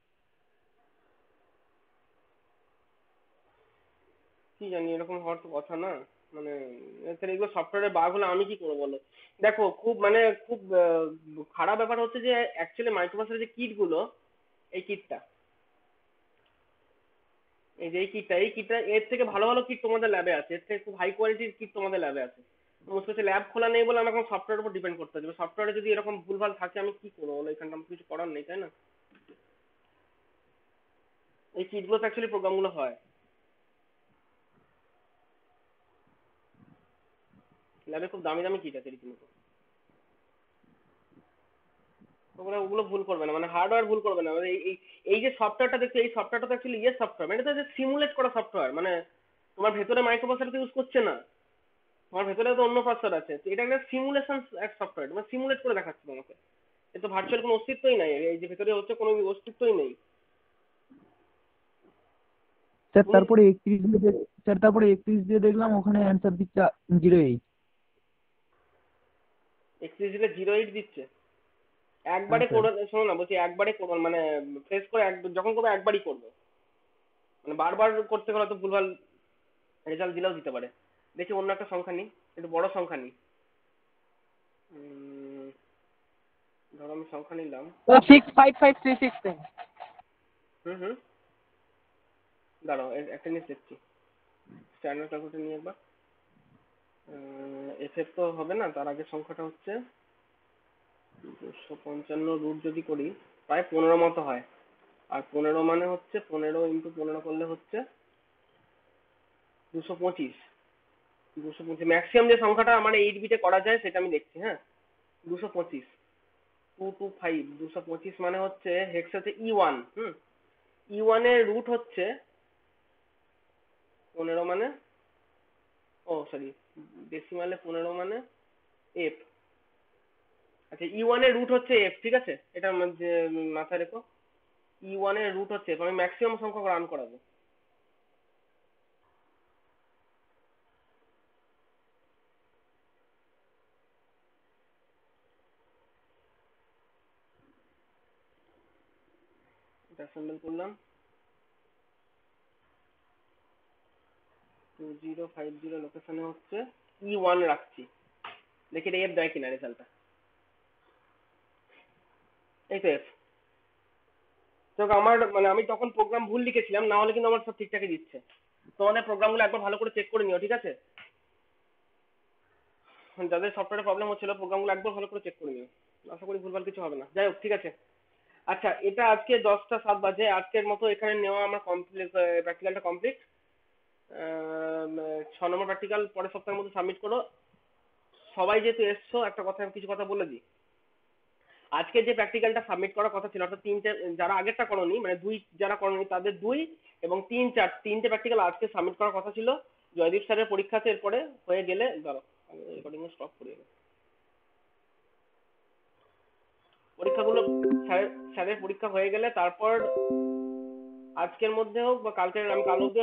কি জানি, এরকম হওয়ার তো কথা না। মানে তাহলে এগুলো সফটওয়্যারের বাগ হলে আমি কি করবো বলো? দেখো খুব মানে খুব খারাপ ব্যাপার হচ্ছে যে অ্যাকচুয়ালি মাইক্রোসফটের যে কিট গুলো, এই কিটটা, এই যে এই কিটটা এর থেকে ভালো ভালো কিট তোমাদের ল্যাবে আছে, এর থেকে খুব হাই কোয়ালিটির কিট তোমাদের ল্যাবে আছে। মুশকিল হচ্ছে ল্যাব খোলা নেই বলে আমাকে সফটওয়্যারের উপর ডিপেন্ড করতে হবে। সফটওয়্যারে যদি এরকম ভুলভাল থাকে আমি কি করবো বলো? এখানটা আমার কিছু করার নেই, তাই না? এই কিটগুলোতে অ্যাকচুয়ালি প্রোগ্রামগুলো হয়। ল্যাবে খুব দামি দামি কিট আছে রীতিমতো। ওগুলো ওগুলো ভুল করবে না, মানে হার্ডওয়্যার ভুল করবে না। মানে এই যে সফটওয়্যারটা দেখছো, এই সফটওয়্যারটা তো অ্যাকচুয়ালি ইয়ে সফটওয়্যার, মানে এটা তো সিমুলেট করা সফটওয়্যার। মানে তোমার ভেতরে মাইক্রোপ্রসেসর ইউজ করছে না, তোমার ভেতরে তো অন্য প্রসেসর আছে। তো এটা একটা সিমুলেশন সফটওয়্যার, মানে সিমুলেট করে দেখাচ্ছে তোমাকে। এ তো ভার্চুয়াল কোনো অস্তিত্বই নাই, এই যে ভেতরে হচ্ছে কোনো অস্তিত্বই নেই। স্যার তুমি তারপরে 31 দিয়ে স্যার তারপরে 31 দিয়ে দেখলাম ওখানে অ্যান্সার দিচ্ছে 08। 31 দিলে 08 দিচ্ছে। হ্যাঁ একবারে স্যার। করে শোনো না, বলছি একবারে করো, মানে ফ্রেশ করে যখন করবে একবারই করবে। মানে বারবার করতে গেলে তো ভুলভাল রেজাল্ট দিলেও দিতে পারে। দেখি অন্য একটা সংখ্যা নিই, একটু বড় সংখ্যা নিই। ধরো আমি সংখ্যা নিলাম। 65536 হুম, দাঁড়াও একটা জিনিস দেখছি। স্ট্যান্ডার্ড ক্যালকুলেটর নিয়ে একবার। এফএফ তো হবে না, তার আগের সংখ্যাটা হচ্ছে 255 রুট যদি করি প্রায় 15 মতো হয়। আর 15 মানে হচ্ছে 15 ইন্টু 15 করলে হচ্ছে 225। 225 ম্যাক্সিমাম যে সংখ্যাটা আমার 8 বিটে করা যায় সেটা আমি দেখছি। হ্যাঁ, 225, 225, 225 মানে হচ্ছে হেক্স হচ্ছে E1। E1 এর রুট হচ্ছে 15 মানে, ও সরি, ডেসিমালে 15 মানে এফ। আচ্ছা, E1 এর রুট হচ্ছে এফ, ঠিক আছে? এটা মাথায় রেখো। E1 এর রুট হচ্ছে এফ। আমি ম্যাক্সিমাম সংখ্যক রান করাবো। এটা অ্যাসেম্বল করলাম। 2050 লোকেশনে হচ্ছে E1 রাখছি। দেখি এটা এফ দেয় কিনা রেজাল্টটা। এই তো এফ। তো আমার মানে আমি তখন প্রোগ্রাম ভুল লিখেছিলাম, না হলে কিন্তু আমার সব ঠিকঠাকই দিচ্ছে। তোমাদের প্রোগ্রামগুলো একবার ভালো করে চেক করে নিও, ঠিক আছে? যাদের সফটওয়্যারে প্রবলেম হচ্ছিল প্রোগ্রামগুলো একবার ভালো করে চেক করে নিও। আশা করি ভুলভাল কিছু হবে না। যাই হোক, ঠিক আছে। আচ্ছা, এটা আজকে 10টা 7 বাজে। আজকের মতো এখানে নেওয়া আমার কমপ্লিট, প্র্যাকটিক্যালটা কমপ্লিট। 6 নম্বর প্র্যাকটিক্যাল পরের সপ্তাহের মধ্যে সাবমিট করো। সবাই যেহেতু এসছো, একটা কথা কিছু কথা বলে দিই। আজকে যে প্র্যাকটিক্যালটা সাবমিট করার কথা ছিল, অর্থাৎ 3টে, যারা আগেরটা করনি মানে 2 যারা করনি তাদের 2 এবং 3 প্র্যাকটিক্যাল আজকে সাবমিট করার কথা ছিল। জয়দীপ স্যারের পরীক্ষা আছে, এরপরে হয়ে গেলে দাঁড়াও আমি রেকর্ডিং স্টপ করে দেবো। পরীক্ষাগুলো স্যারের পরীক্ষা হয়ে গেলে তারপর আজকের মধ্যে হোক বা কালকে, আমি কাল অব্দি